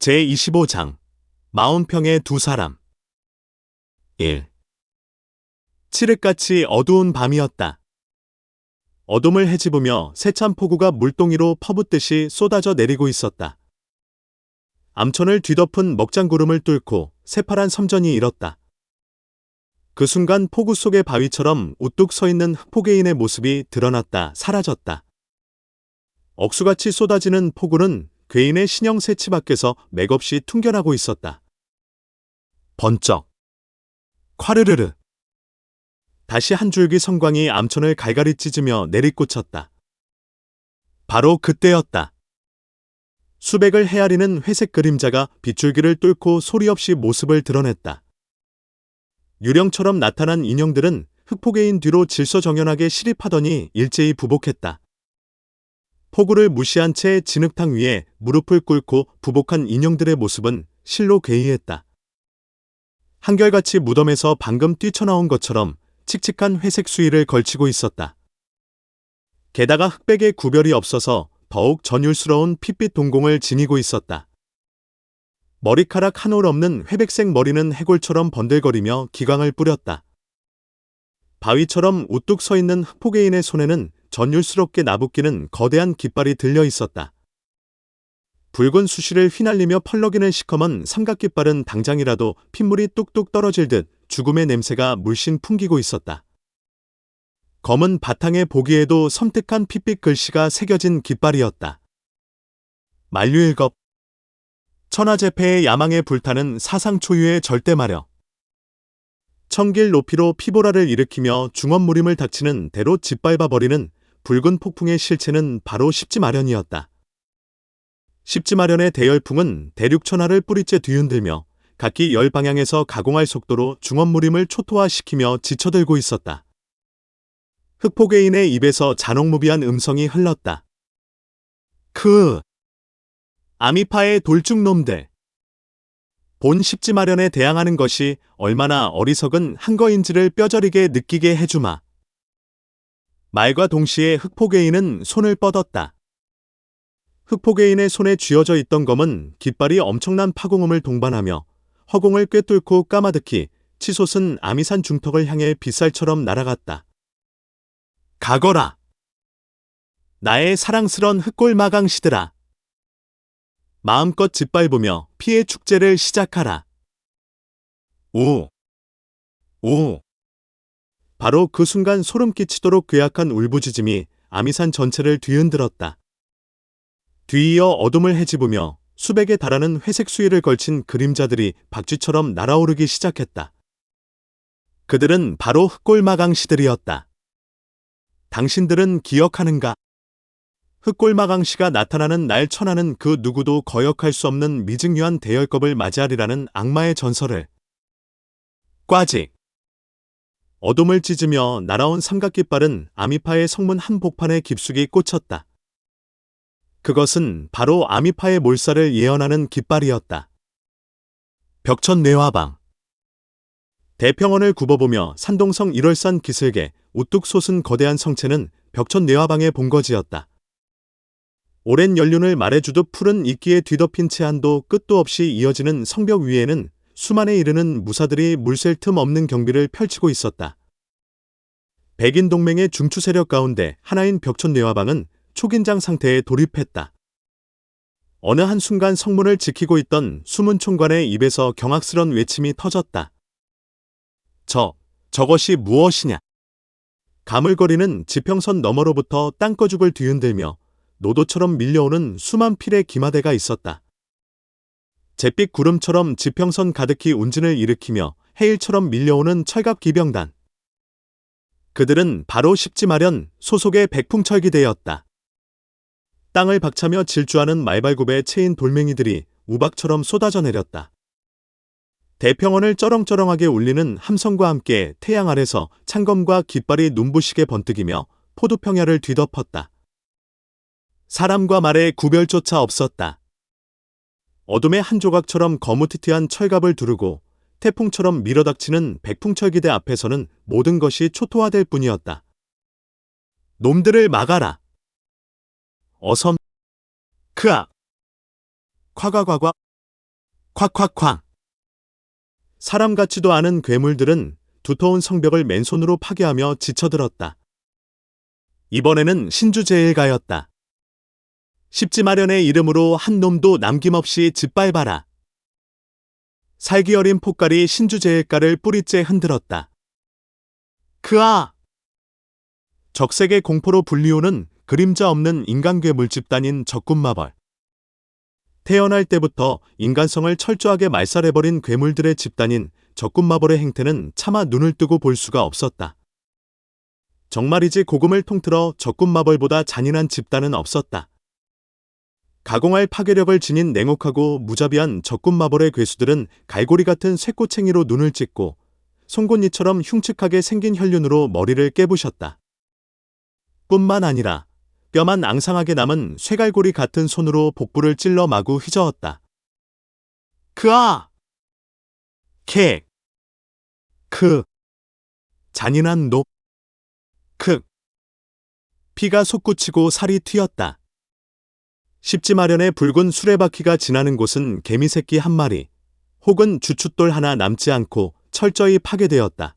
제25장 40평의 두 사람 1. 칠흑같이 어두운 밤이었다. 어둠을 헤집으며 세찬 폭우가 물동이로 퍼붓듯이 쏟아져 내리고 있었다. 암천을 뒤덮은 먹장구름을 뚫고 새파란 섬전이 일었다. 그 순간 폭우 속의 바위처럼 우뚝 서 있는 흑포개인의 모습이 드러났다 사라졌다. 억수같이 쏟아지는 폭우는 괴인의 신형 새치 밖에서 맥없이 퉁겨나고 있었다. 번쩍. 콰르르르. 다시 한 줄기 성광이 암천을 갈갈이 찢으며 내리꽂혔다. 바로 그때였다. 수백을 헤아리는 회색 그림자가 빗줄기를 뚫고 소리 없이 모습을 드러냈다. 유령처럼 나타난 인형들은 흑포개인 뒤로 질서정연하게 시립하더니 일제히 부복했다. 폭우를 무시한 채 진흙탕 위에 무릎을 꿇고 부복한 인형들의 모습은 실로 괴이했다. 한결같이 무덤에서 방금 뛰쳐나온 것처럼 칙칙한 회색 수의를 걸치고 있었다. 게다가 흑백의 구별이 없어서 더욱 전율스러운 핏빛 동공을 지니고 있었다. 머리카락 한 올 없는 회백색 머리는 해골처럼 번들거리며 기광을 뿌렸다. 바위처럼 우뚝 서 있는 흑포개인의 손에는 전율스럽게 나부끼는 거대한 깃발이 들려 있었다. 붉은 수시를 휘날리며 펄럭이는 시커먼 삼각깃발은 당장이라도 핏물이 뚝뚝 떨어질 듯 죽음의 냄새가 물씬 풍기고 있었다. 검은 바탕에 보기에도 섬뜩한 핏빛 글씨가 새겨진 깃발이었다. 만류일겁. 천하제패의 야망에 불타는 사상초유의 절대마력. 천길 높이로 피보라를 일으키며 중원무림을 닥치는 대로 짓밟아버리는 붉은 폭풍의 실체는 바로 십지마련이었다. 십지마련의 대열풍은 대륙천하를 뿌리째 뒤흔들며 각기 10방향에서 가공할 속도로 중원무림을 초토화시키며 지쳐들고 있었다. 흑포개인의 입에서 잔혹무비한 음성이 흘렀다. 아미파의 돌쭉놈들. 본 십지마련에 대항하는 것이 얼마나 어리석은 한거인지를 뼈저리게 느끼게 해주마. 말과 동시에 흑포개인은 손을 뻗었다. 흑포개인의 손에 쥐어져 있던 검은 깃발이 엄청난 파공음을 동반하며 허공을 꿰뚫고 까마득히 치솟은 아미산 중턱을 향해 빗살처럼 날아갔다. 가거라. 나의 사랑스런 흑골마강시들아. 마음껏 짓밟으며 피의 축제를 시작하라. 오. 바로 그 순간 소름 끼치도록 괴악한 울부짖음이 아미산 전체를 뒤흔들었다. 뒤이어 어둠을 헤집으며 수백에 달하는 회색 수의를 걸친 그림자들이 박쥐처럼 날아오르기 시작했다. 그들은 바로 흑골마강시들이었다. 당신들은 기억하는가? 흑골마강시가 나타나는 날 천하는 그 누구도 거역할 수 없는 미증유한 대열겁을 맞이하리라는 악마의 전설을. 꽈직. 어둠을 찢으며 날아온 삼각깃발은 아미파의 성문 한복판에 깊숙이 꽂혔다. 그것은 바로 아미파의 몰살을 예언하는 깃발이었다. 벽천뇌화방. 대평원을 굽어보며 산동성 1월산 기슭에 우뚝 솟은 거대한 성체는 벽천뇌화방의 본거지였다. 오랜 연륜을 말해주듯 푸른 이끼에 뒤덮인 채 한도 끝도 없이 이어지는 성벽 위에는 수만에 이르는 무사들이 물샐 틈 없는 경비를 펼치고 있었다. 백인 동맹의 중추 세력 가운데 하나인 벽천뇌화방은 초긴장 상태에 돌입했다. 어느 한순간 성문을 지키고 있던 수문 총관의 입에서 경악스런 외침이 터졌다. 저것이 무엇이냐? 가물거리는 지평선 너머로부터 땅거죽을 뒤흔들며 노도처럼 밀려오는 수만 필의 기마대가 있었다. 잿빛 구름처럼 지평선 가득히 운진을 일으키며 해일처럼 밀려오는 철갑 기병단. 그들은 바로 십지마련 소속의 백풍철기대였다. 땅을 박차며 질주하는 말발굽에 채인 돌멩이들이 우박처럼 쏟아져 내렸다. 대평원을 쩌렁쩌렁하게 울리는 함성과 함께 태양 아래서 창검과 깃발이 눈부시게 번뜩이며 포도평야를 뒤덮었다. 사람과 말의 구별조차 없었다. 어둠의 한 조각처럼 거무튀튀한 철갑을 두르고 태풍처럼 밀어닥치는 백풍철기대 앞에서는 모든 것이 초토화될 뿐이었다. 놈들을 막아라. 어섬. 크악. 夸과과과. 콱콱콱. 사람 같지도 않은 괴물들은 두터운 성벽을 맨손으로 파괴하며 지쳐들었다. 이번에는 신주제일가였다. 십지마련의 이름으로 한 놈도 남김없이 짓밟아라. 살기 어린 폭갈이 신주제일가를 뿌리째 흔들었다. 그아! 적색의 공포로 불리우는 그림자 없는 인간괴물 집단인 적군마벌. 태어날 때부터 인간성을 철저하게 말살해버린 괴물들의 집단인 적군마벌의 행태는 차마 눈을 뜨고 볼 수가 없었다. 정말이지 고금을 통틀어 적군마벌보다 잔인한 집단은 없었다. 가공할 파괴력을 지닌 냉혹하고 무자비한 적군마벌의 괴수들은 갈고리 같은 쇠꼬챙이로 눈을 찢고 송곳니처럼 흉측하게 생긴 혈륜으로 머리를 깨부셨다. 뿐만 아니라 뼈만 앙상하게 남은 쇠갈고리 같은 손으로 복부를 찔러 마구 휘저었다. 그아! 개! 크! 잔인한 노! 크! 피가 솟구치고 살이 튀었다. 십지마련의 붉은 수레바퀴가 지나는 곳은 개미새끼 한 마리, 혹은 주춧돌 하나 남지 않고 철저히 파괴되었다.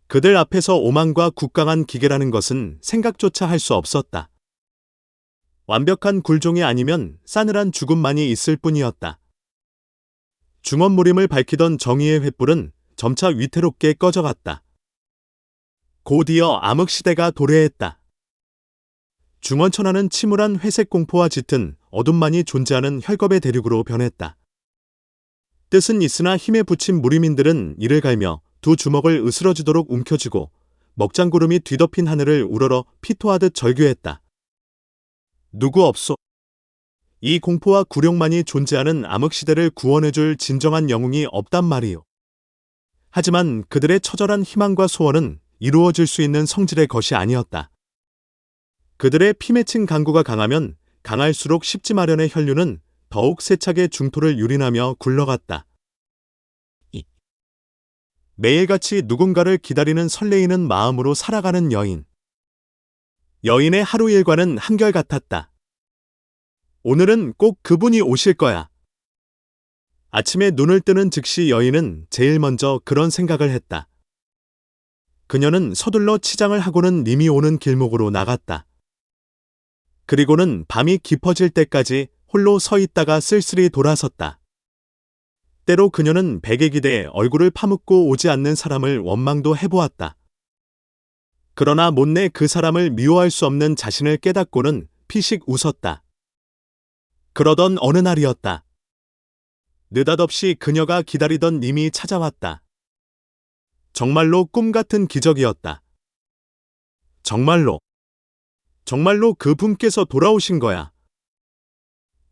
그들 앞에서 오만과 국강한 기계라는 것은 생각조차 할 수 없었다. 완벽한 굴종이 아니면 싸늘한 죽음만이 있을 뿐이었다. 중언무림을 밝히던 정의의 횃불은 점차 위태롭게 꺼져갔다. 곧이어 암흑시대가 도래했다. 중원천하는 침울한 회색 공포와 짙은 어둠만이 존재하는 혈겁의 대륙으로 변했다. 뜻은 있으나 힘에 부친 무리민들은 이를 갈며 두 주먹을 으스러지도록 움켜쥐고 먹장구름이 뒤덮인 하늘을 우러러 피토하듯 절규했다. 누구 없소. 이 공포와 굴욕만이 존재하는 암흑시대를 구원해줄 진정한 영웅이 없단 말이요. 하지만 그들의 처절한 희망과 소원은 이루어질 수 있는 성질의 것이 아니었다. 그들의 피 맺힌 강구가 강하면 강할수록 십지마련의 혈륜은 더욱 세차게 중토를 유린하며 굴러갔다. 매일같이 누군가를 기다리는 설레이는 마음으로 살아가는 여인. 여인의 하루 일과는 한결같았다. 오늘은 꼭 그분이 오실 거야. 아침에 눈을 뜨는 즉시 여인은 제일 먼저 그런 생각을 했다. 그녀는 서둘러 치장을 하고는 님이 오는 길목으로 나갔다. 그리고는 밤이 깊어질 때까지 홀로 서 있다가 쓸쓸히 돌아섰다. 때로 그녀는 베개 기대에 얼굴을 파묻고 오지 않는 사람을 원망도 해보았다. 그러나 못내 그 사람을 미워할 수 없는 자신을 깨닫고는 피식 웃었다. 그러던 어느 날이었다. 느닷없이 그녀가 기다리던 님이 찾아왔다. 정말로 꿈 같은 기적이었다. 정말로 그분께서 돌아오신 거야.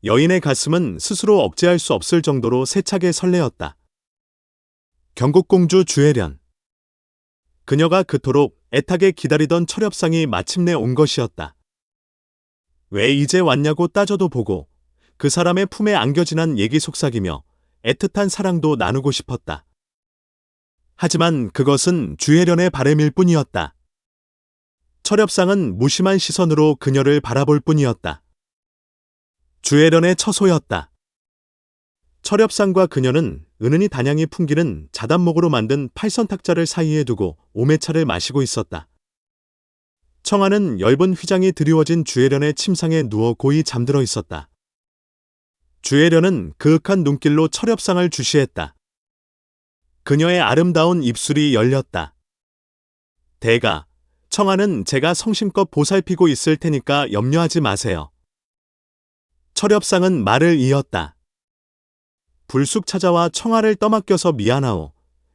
여인의 가슴은 스스로 억제할 수 없을 정도로 세차게 설레었다. 경국공주 주혜련. 그녀가 그토록 애타게 기다리던 철엽상이 마침내 온 것이었다. 왜 이제 왔냐고 따져도 보고 그 사람의 품에 안겨지난 얘기 속삭이며 애틋한 사랑도 나누고 싶었다. 하지만 그것은 주혜련의 바램일 뿐이었다. 철엽상은 무심한 시선으로 그녀를 바라볼 뿐이었다. 주혜련의 처소였다. 철엽상과 그녀는 은은히 단향이 풍기는 자단목으로 만든 팔선탁자를 사이에 두고 오매차를 마시고 있었다. 청아는 엷은 휘장이 드리워진 주혜련의 침상에 누워 고이 잠들어 있었다. 주혜련은 그윽한 눈길로 철엽상을 주시했다. 그녀의 아름다운 입술이 열렸다. 대가, 청아는 제가 성심껏 보살피고 있을 테니까 염려하지 마세요. 철엽상은 말을 이었다. 불쑥 찾아와 청아를 떠맡겨서 미안하오.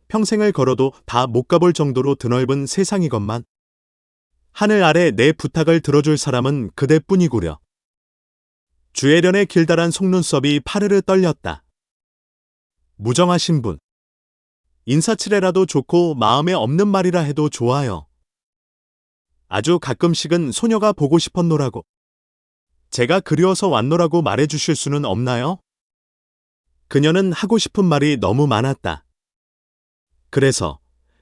평생을 걸어도 다 못 가볼 정도로 드넓은 세상이건만. 하늘 아래 내 부탁을 들어줄 사람은 그대뿐이구려. 주혜련의 길다란 속눈썹이 파르르 떨렸다. 무정하신 분. 인사치레라도 좋고 마음에 없는 말이라 해도 좋아요. 아주 가끔씩은 소녀가 보고 싶었노라고. 제가 그리워서 왔노라고 말해주실 수는 없나요? 그녀는 하고 싶은 말이 너무 많았다.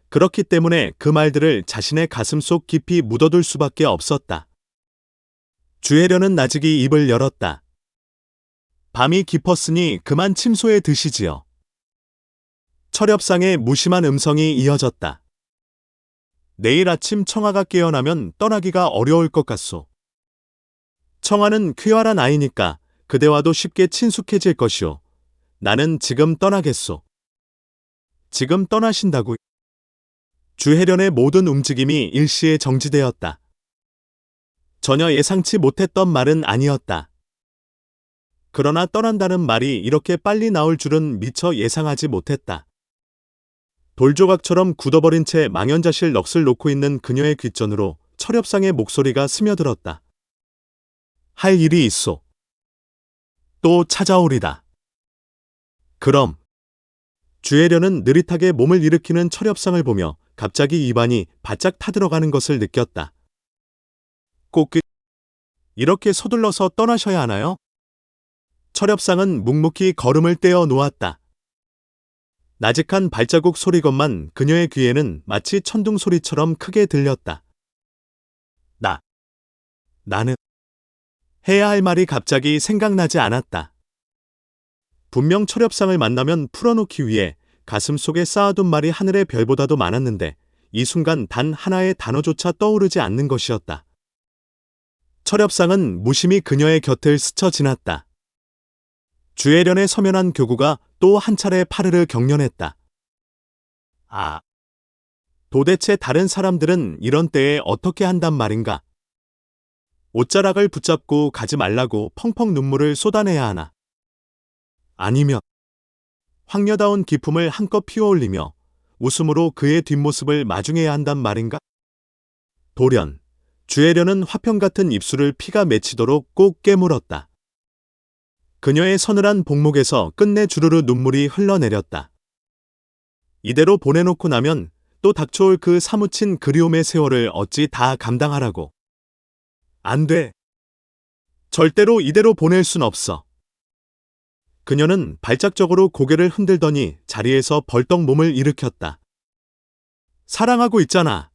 그렇기 때문에 그 말들을 자신의 가슴속 깊이 묻어둘 수밖에 없었다. 주혜련은 나직이 입을 열었다. 밤이 깊었으니 그만 침소에 드시지요. 철엽상의 무심한 음성이 이어졌다. 내일 아침 청아가 깨어나면 떠나기가 어려울 것 같소. 청아는 쾌활한 아이니까 그대와도 쉽게 친숙해질 것이오. 나는 지금 떠나겠소. 지금 떠나신다고? 주혜련의 모든 움직임이 일시에 정지되었다. 전혀 예상치 못했던 말은 아니었다. 그러나 떠난다는 말이 이렇게 빨리 나올 줄은 미처 예상하지 못했다. 돌조각처럼 굳어버린 채 망연자실 넋을 놓고 있는 그녀의 귓전으로 철엽상의 목소리가 스며들었다. 할 일이 있소. 또 찾아오리다. 그럼. 주혜련은 느릿하게 몸을 일으키는 철엽상을 보며 갑자기 입안이 바짝 타들어가는 것을 느꼈다. 꼭 이렇게 서둘러서 떠나셔야 하나요? 철엽상은 묵묵히 걸음을 떼어 놓았다. 나직한 발자국 소리것만 그녀의 귀에는 마치 천둥 소리처럼 크게 들렸다. 나는 해야 할 말이 갑자기 생각나지 않았다. 분명 철엽상을 만나면 풀어놓기 위해 가슴속에 쌓아둔 말이 하늘의 별보다도 많았는데 이 순간 단 하나의 단어조차 떠오르지 않는 것이었다. 철엽상은 무심히 그녀의 곁을 스쳐 지났다. 주혜련의 서면한 교구가 또 한 차례 파르르 경련했다. 도대체 다른 사람들은 이런 때에 어떻게 한단 말인가? 옷자락을 붙잡고 가지 말라고 펑펑 눈물을 쏟아내야 하나? 아니면 황녀다운 기품을 한껏 피워올리며 웃음으로 그의 뒷모습을 마중해야 한단 말인가? 돌연, 주혜련은 화평 같은 입술을 피가 맺히도록 꼭 깨물었다. 그녀의 서늘한 복목에서 끝내 주르르 눈물이 흘러내렸다. 이대로 보내놓고 나면 또 닥쳐올 그 사무친 그리움의 세월을 어찌 다 감당하라고. 안 돼. 절대로 이대로 보낼 순 없어. 그녀는 발작적으로 고개를 흔들더니 자리에서 벌떡 몸을 일으켰다. 사랑하고 있잖아.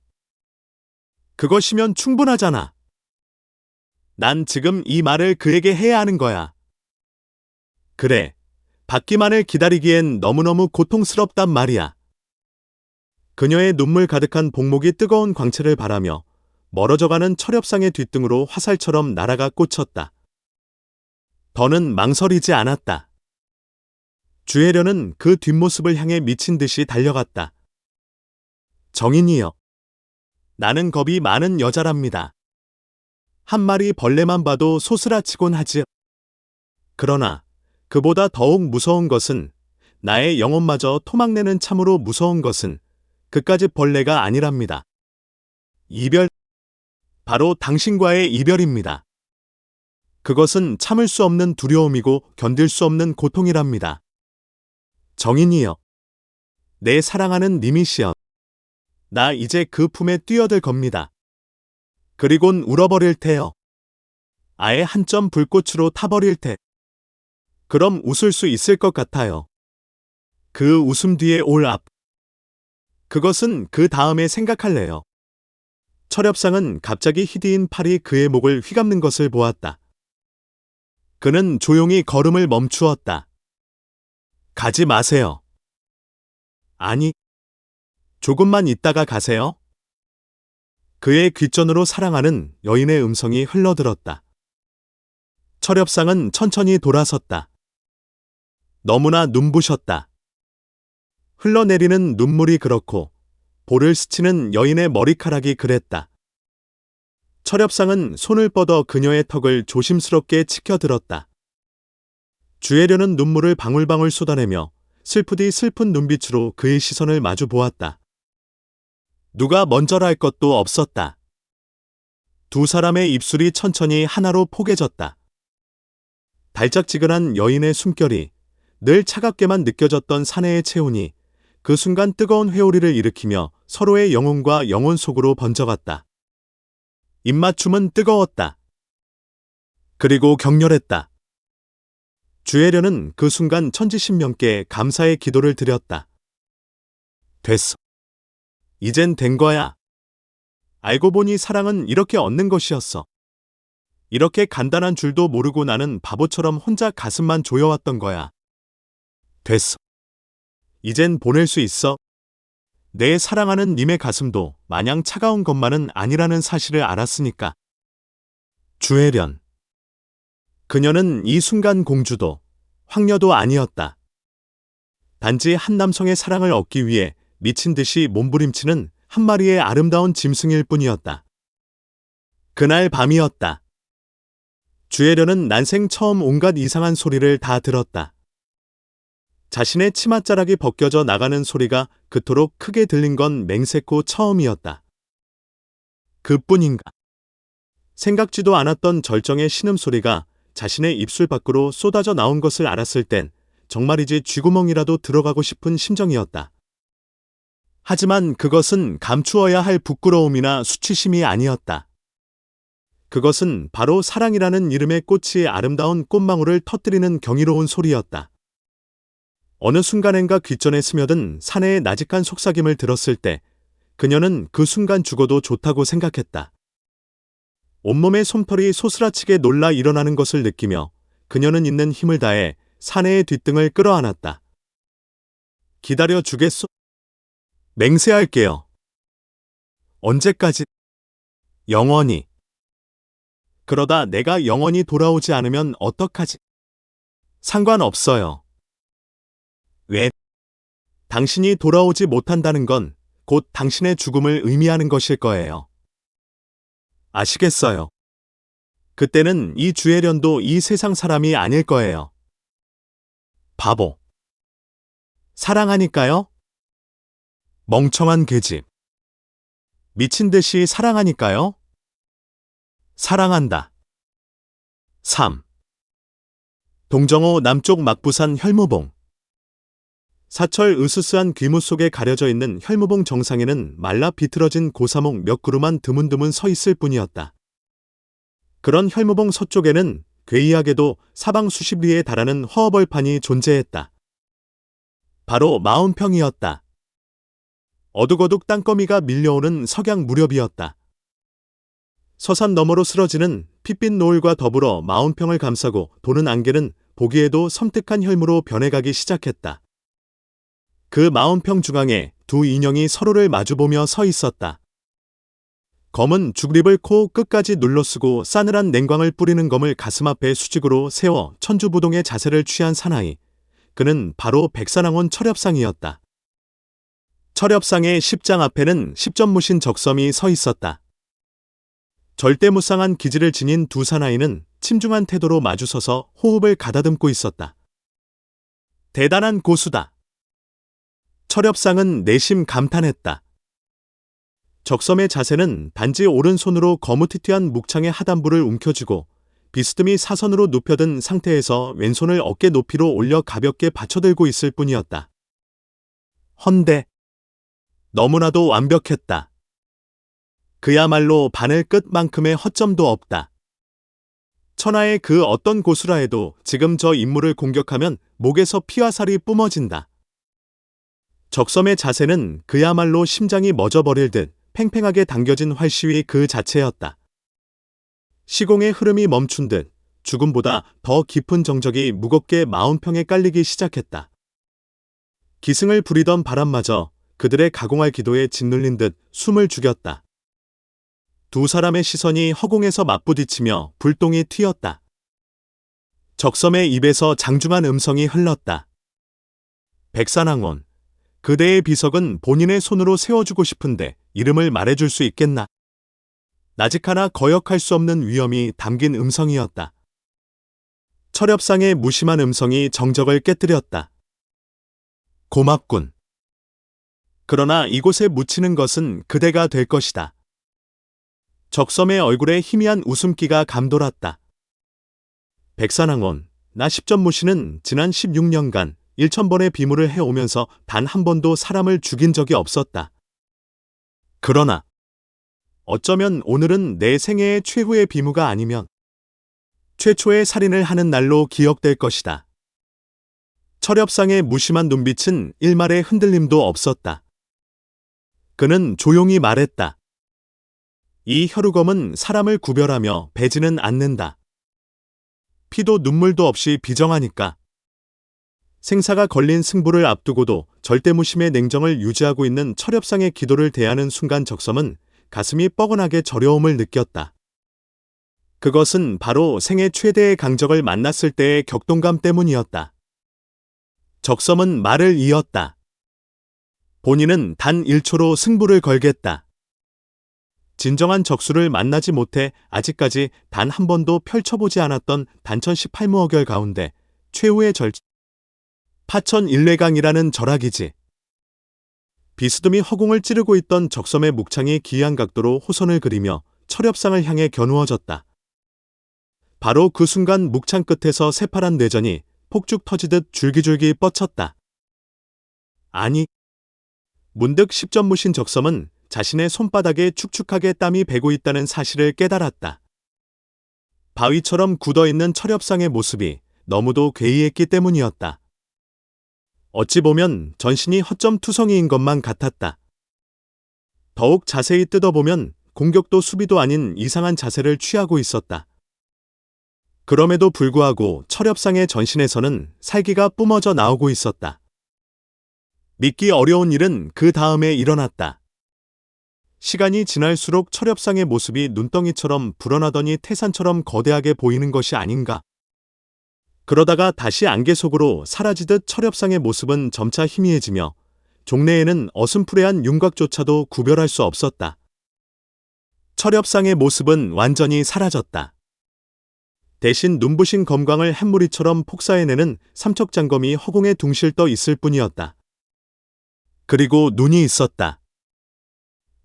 그것이면 충분하잖아. 난 지금 이 말을 그에게 해야 하는 거야. 그래, 받기만을 기다리기엔 너무너무 고통스럽단 말이야. 그녀의 눈물 가득한 복목이 뜨거운 광채를 바라며 멀어져가는 철엽상의 뒷등으로 화살처럼 날아가 꽂혔다. 더는 망설이지 않았다. 주혜련은 그 뒷모습을 향해 미친 듯이 달려갔다. 정인이여. 나는 겁이 많은 여자랍니다. 한 마리 벌레만 봐도 소스라치곤 하지. 그러나 그보다 더욱 무서운 것은 나의 영혼마저 토막내는 참으로 무서운 것은 그까짓 벌레가 아니랍니다. 이별. 바로 당신과의 이별입니다. 그것은 참을 수 없는 두려움이고 견딜 수 없는 고통이랍니다. 정인이여. 내 사랑하는 니미시여. 나 이제 그 품에 뛰어들 겁니다. 그리곤 울어버릴 테요. 아예 한 점 불꽃으로 타버릴 테. 그럼 웃을 수 있을 것 같아요. 그 웃음 뒤에 올 앞. 그것은 그 다음에 생각할래요. 철엽상은 갑자기 희디인 팔이 그의 목을 휘감는 것을 보았다. 그는 조용히 걸음을 멈추었다. 가지 마세요. 아니, 조금만 있다가 가세요. 그의 귓전으로 사랑하는 여인의 음성이 흘러들었다. 철엽상은 천천히 돌아섰다. 너무나 눈부셨다. 흘러내리는 눈물이 그렇고 볼을 스치는 여인의 머리카락이 그랬다. 철엽상은 손을 뻗어 그녀의 턱을 조심스럽게 치켜들었다. 주혜련은 눈물을 방울방울 쏟아내며 슬프디 슬픈 눈빛으로 그의 시선을 마주 보았다. 누가 먼저랄 것도 없었다. 두 사람의 입술이 천천히 하나로 포개졌다. 달짝지근한 여인의 숨결이 늘 차갑게만 느껴졌던 사내의 체온이 그 순간 뜨거운 회오리를 일으키며 서로의 영혼과 영혼 속으로 번져갔다. 입맞춤은 뜨거웠다. 그리고 격렬했다. 주혜련은 그 순간 천지신명께 감사의 기도를 드렸다. 됐어. 이젠 된 거야. 알고 보니 사랑은 이렇게 얻는 것이었어. 이렇게 간단한 줄도 모르고 나는 바보처럼 혼자 가슴만 조여왔던 거야. 됐어. 이젠 보낼 수 있어. 내 사랑하는 님의 가슴도 마냥 차가운 것만은 아니라는 사실을 알았으니까. 주혜련. 그녀는 이 순간 공주도 황녀도 아니었다. 단지 한 남성의 사랑을 얻기 위해 미친 듯이 몸부림치는 한 마리의 아름다운 짐승일 뿐이었다. 그날 밤이었다. 주혜련은 난생 처음 온갖 이상한 소리를 다 들었다. 자신의 치맛자락이 벗겨져 나가는 소리가 그토록 크게 들린 건 맹세코 처음이었다. 그뿐인가. 생각지도 않았던 절정의 신음소리가 자신의 입술 밖으로 쏟아져 나온 것을 알았을 땐 정말이지 쥐구멍이라도 들어가고 싶은 심정이었다. 하지만 그것은 감추어야 할 부끄러움이나 수치심이 아니었다. 그것은 바로 사랑이라는 이름의 꽃이 아름다운 꽃망울을 터뜨리는 경이로운 소리였다. 어느 순간엔가 귓전에 스며든 사내의 나직한 속삭임을 들었을 때 그녀는 그 순간 죽어도 좋다고 생각했다. 온몸의 솜털이 소스라치게 놀라 일어나는 것을 느끼며 그녀는 있는 힘을 다해 사내의 뒷등을 끌어안았다. 기다려 주겠소? 맹세할게요. 언제까지? 영원히. 그러다 내가 영원히 돌아오지 않으면 어떡하지? 상관없어요. 왜? 당신이 돌아오지 못한다는 건 곧 당신의 죽음을 의미하는 것일 거예요. 아시겠어요? 그때는 이 주혜련도 이 세상 사람이 아닐 거예요. 바보. 사랑하니까요? 멍청한 계집. 미친 듯이 사랑하니까요? 사랑한다. 3. 동정호 남쪽 막부산 혈무봉. 사철 으스스한 귀무 속에 가려져 있는 혈무봉 정상에는 말라 비틀어진 고사목 몇 그루만 드문드문 서 있을 뿐이었다. 그런 혈무봉 서쪽에는 괴이하게도 사방 수십 리에 달하는 허허벌판이 존재했다. 바로 40평이었다. 어둑어둑 땅거미가 밀려오는 석양 무렵이었다. 서산 너머로 쓰러지는 핏빛 노을과 더불어 40평을 감싸고 도는 안개는 보기에도 섬뜩한 혈무로 변해가기 시작했다. 그 40평 중앙에 두 인형이 서로를 마주보며 서 있었다. 검은 죽립을 코 끝까지 눌러쓰고 싸늘한 냉광을 뿌리는 검을 가슴 앞에 수직으로 세워 천주부동의 자세를 취한 사나이. 그는 바로 백산왕원 철엽상이었다. 철엽상의 십장 앞에는 십전무신 적섬이 서 있었다. 절대무쌍한 기질을 지닌 두 사나이는 침중한 태도로 마주서서 호흡을 가다듬고 있었다. 대단한 고수다. 철엽상은 내심 감탄했다. 적섬의 자세는 단지 오른손으로 거무튀튀한 묵창의 하단부를 움켜쥐고 비스듬히 사선으로 눕혀든 상태에서 왼손을 어깨 높이로 올려 가볍게 받쳐들고 있을 뿐이었다. 헌데 너무나도 완벽했다. 그야말로 바늘 끝만큼의 허점도 없다. 천하의 그 어떤 고수라 해도 지금 저 인물을 공격하면 목에서 피와 살이 뿜어진다. 적섬의 자세는 그야말로 심장이 멎어버릴 듯 팽팽하게 당겨진 활시위 그 자체였다. 시공의 흐름이 멈춘 듯 죽음보다 더 깊은 정적이 무겁게 40평에 깔리기 시작했다. 기승을 부리던 바람마저 그들의 가공할 기도에 짓눌린 듯 숨을 죽였다. 두 사람의 시선이 허공에서 맞부딪히며 불똥이 튀었다. 적섬의 입에서 장중한 음성이 흘렀다. 백산왕원, 그대의 비석은 본인의 손으로 세워주고 싶은데 이름을 말해줄 수 있겠나? 나직하나 거역할 수 없는 위험이 담긴 음성이었다. 철엽상의 무심한 음성이 정적을 깨뜨렸다. 고맙군. 그러나 이곳에 묻히는 것은 그대가 될 것이다. 적섬의 얼굴에 희미한 웃음기가 감돌았다. 백산왕원, 나 십전무신은 지난 16년간 1000번의 비무를 해오면서 단 한 번도 사람을 죽인 적이 없었다. 그러나 어쩌면 오늘은 내 생애의 최후의 비무가 아니면 최초의 살인을 하는 날로 기억될 것이다. 철엽상의 무심한 눈빛은 일말의 흔들림도 없었다. 그는 조용히 말했다. 이 혈우검은 사람을 구별하며 배지는 않는다. 피도 눈물도 없이 비정하니까. 생사가 걸린 승부를 앞두고도 절대무심의 냉정을 유지하고 있는 철엽상의 기도를 대하는 순간 적섬은 가슴이 뻐근하게 저려움을 느꼈다. 그것은 바로 생애 최대의 강적을 만났을 때의 격동감 때문이었다. 적섬은 말을 이었다. 본인은 단 1초로 승부를 걸겠다. 진정한 적수를 만나지 못해 아직까지 단 한 번도 펼쳐보지 않았던 단천 18무어결 가운데 최후의 파천일례강이라는 절악이지. 비스듬히 허공을 찌르고 있던 적섬의 묵창이 기이한 각도로 호선을 그리며 철엽상을 향해 겨누어졌다. 바로 그 순간 묵창 끝에서 새파란 뇌전이 폭죽 터지듯 줄기줄기 뻗쳤다. 아니, 문득 십전무신 적섬은 자신의 손바닥에 축축하게 땀이 배고 있다는 사실을 깨달았다. 바위처럼 굳어있는 철엽상의 모습이 너무도 괴이했기 때문이었다. 어찌 보면 전신이 허점투성이인 것만 같았다. 더욱 자세히 뜯어보면 공격도 수비도 아닌 이상한 자세를 취하고 있었다. 그럼에도 불구하고 철엽상의 전신에서는 살기가 뿜어져 나오고 있었다. 믿기 어려운 일은 그 다음에 일어났다. 시간이 지날수록 철엽상의 모습이 눈덩이처럼 불어나더니 태산처럼 거대하게 보이는 것이 아닌가. 그러다가 다시 안개 속으로 사라지듯 철엽상의 모습은 점차 희미해지며 종래에는 어슴푸레한 윤곽조차도 구별할 수 없었다. 철엽상의 모습은 완전히 사라졌다. 대신 눈부신 검광을 햇무리처럼 폭사해내는 삼척장검이 허공에 둥실 떠 있을 뿐이었다. 그리고 눈이 있었다.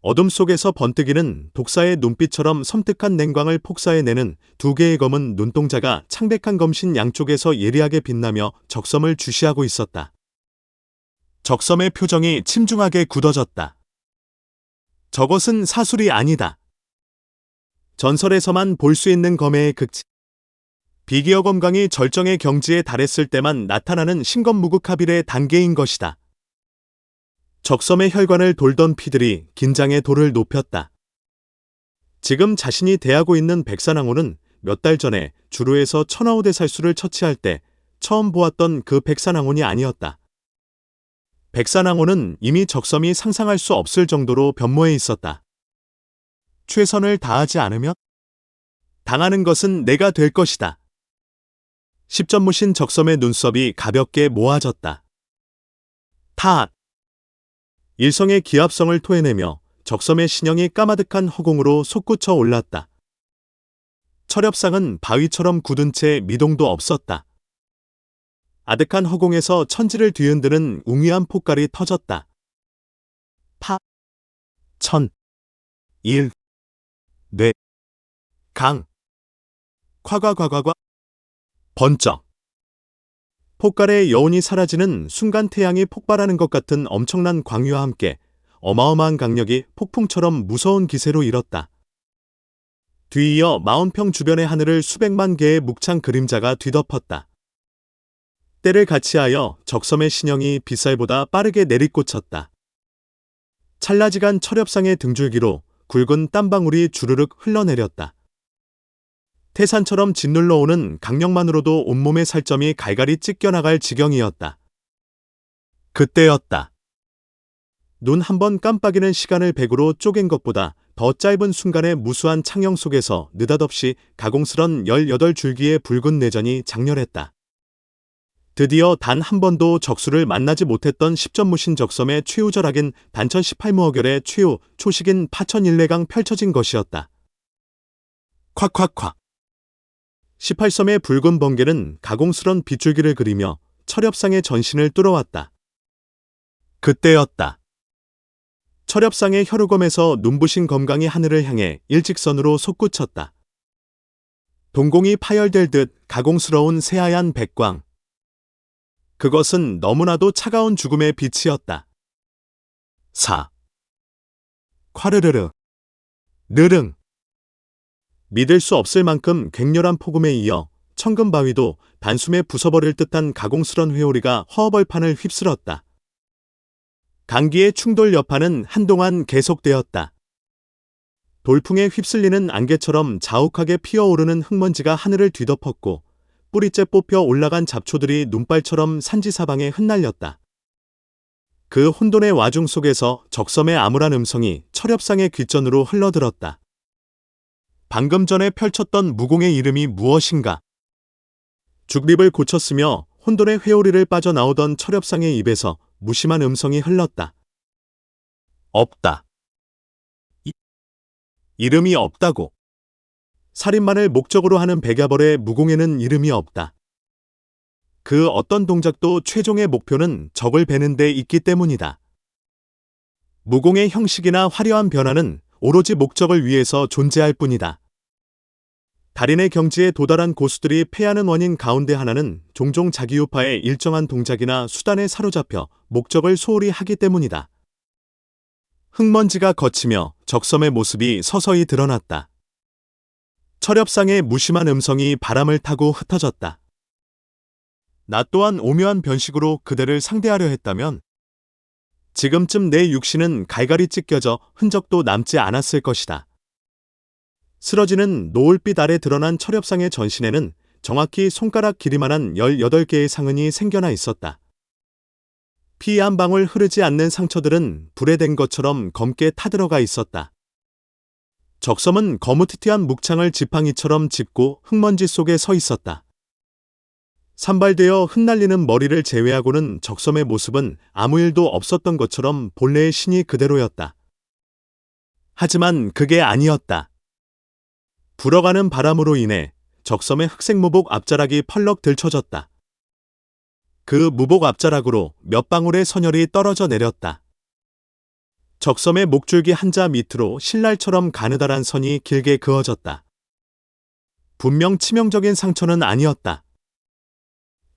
어둠 속에서 번뜩이는 독사의 눈빛처럼 섬뜩한 냉광을 폭사해내는 두 개의 검은 눈동자가 창백한 검신 양쪽에서 예리하게 빛나며 적섬을 주시하고 있었다. 적섬의 표정이 침중하게 굳어졌다. 저것은 사술이 아니다. 전설에서만 볼 수 있는 검의 극치. 비기어 검광이 절정의 경지에 달했을 때만 나타나는 신검무국합일의 단계인 것이다. 적섬의 혈관을 돌던 피들이 긴장의 도를 높였다. 지금 자신이 대하고 있는 백산항우는 몇 달 전에 주루에서 천하우대살수를 처치할 때 처음 보았던 그 백산항운이 아니었다. 백산항우는 이미 적섬이 상상할 수 없을 정도로 변모해 있었다. 최선을 다하지 않으면 당하는 것은 내가 될 것이다. 십전무신 적섬의 눈썹이 가볍게 모아졌다. 탓! 일성의 기압성을 토해내며 적섬의 신형이 까마득한 허공으로 솟구쳐 올랐다. 철엽상은 바위처럼 굳은 채 미동도 없었다. 아득한 허공에서 천지를 뒤흔드는 웅위한 폭갈이 터졌다. 파, 천, 일, 뇌, 강, 夸夸夸夸夸, 번쩍. 폭갈의 여운이 사라지는 순간 태양이 폭발하는 것 같은 엄청난 광유와 함께 어마어마한 강력이 폭풍처럼 무서운 기세로 일었다. 뒤이어 40평 주변의 하늘을 수백만 개의 묵창 그림자가 뒤덮었다. 때를 같이하여 적섬의 신형이 빗살보다 빠르게 내리꽂혔다. 찰나지간 철엽상의 등줄기로 굵은 땀방울이 주르륵 흘러내렸다. 태산처럼 짓눌러 오는 강력만으로도 온몸의 살점이 갈갈이 찢겨나갈 지경이었다. 그때였다. 눈 한 번 깜빡이는 시간을 100으로 쪼갠 것보다 더 짧은 순간의 무수한 창형 속에서 느닷없이 가공스런 18줄기의 붉은 내전이 장렬했다. 드디어 단 한 번도 적수를 만나지 못했던 십전무신 적섬의 최후절악인 단천 18무어결의 최후 초식인 파천일례강 펼쳐진 것이었다. 콱콱콱. 18섬의 붉은 번개는 가공스런 빗줄기를 그리며 철엽상의 전신을 뚫어왔다. 그때였다. 철엽상의 혈우검에서 눈부신 검광이 하늘을 향해 일직선으로 솟구쳤다. 동공이 파열될 듯 가공스러운 새하얀 백광. 그것은 너무나도 차가운 죽음의 빛이었다. 사. 콰르르르. 느릉. 믿을 수 없을 만큼 갱렬한 폭음에 이어 천금바위도 단숨에 부숴버릴 듯한 가공스런 회오리가 허허벌판을 휩쓸었다. 강기의 충돌 여파는 한동안 계속되었다. 돌풍에 휩쓸리는 안개처럼 자욱하게 피어오르는 흙먼지가 하늘을 뒤덮었고 뿌리째 뽑혀 올라간 잡초들이 눈발처럼 산지사방에 흩날렸다. 그 혼돈의 와중 속에서 적섬의 암울한 음성이 철엽상의 귓전으로 흘러들었다. 방금 전에 펼쳤던 무공의 이름이 무엇인가? 죽립을 고쳤으며 혼돈의 회오리를 빠져나오던 철엽상의 입에서 무심한 음성이 흘렀다. 없다. 이름이 없다고. 살인만을 목적으로 하는 백야벌의 무공에는 이름이 없다. 그 어떤 동작도 최종의 목표는 적을 베는 데 있기 때문이다. 무공의 형식이나 화려한 변화는 오로지 목적을 위해서 존재할 뿐이다. 달인의 경지에 도달한 고수들이 패하는 원인 가운데 하나는 종종 자기 유파의 일정한 동작이나 수단에 사로잡혀 목적을 소홀히 하기 때문이다. 흙먼지가 걷히며 적섬의 모습이 서서히 드러났다. 철엽상의 무심한 음성이 바람을 타고 흩어졌다. 나 또한 오묘한 변식으로 그대를 상대하려 했다면 지금쯤 내 육신은 갈갈이 찢겨져 흔적도 남지 않았을 것이다. 쓰러지는 노을빛 아래 드러난 철엽상의 전신에는 정확히 손가락 길이만한 18개의 상흔이 생겨나 있었다. 피 한 방울 흐르지 않는 상처들은 불에 댄 것처럼 검게 타들어가 있었다. 적섬은 거무튀튀한 묵창을 지팡이처럼 짚고 흙먼지 속에 서 있었다. 산발되어 흩날리는 머리를 제외하고는 적섬의 모습은 아무 일도 없었던 것처럼 본래의 신이 그대로였다. 하지만 그게 아니었다. 불어가는 바람으로 인해 적섬의 흑색 무복 앞자락이 펄럭 들쳐졌다. 그 무복 앞자락으로 몇 방울의 선혈이 떨어져 내렸다. 적섬의 목줄기 한자 밑으로 신랄처럼 가느다란 선이 길게 그어졌다. 분명 치명적인 상처는 아니었다.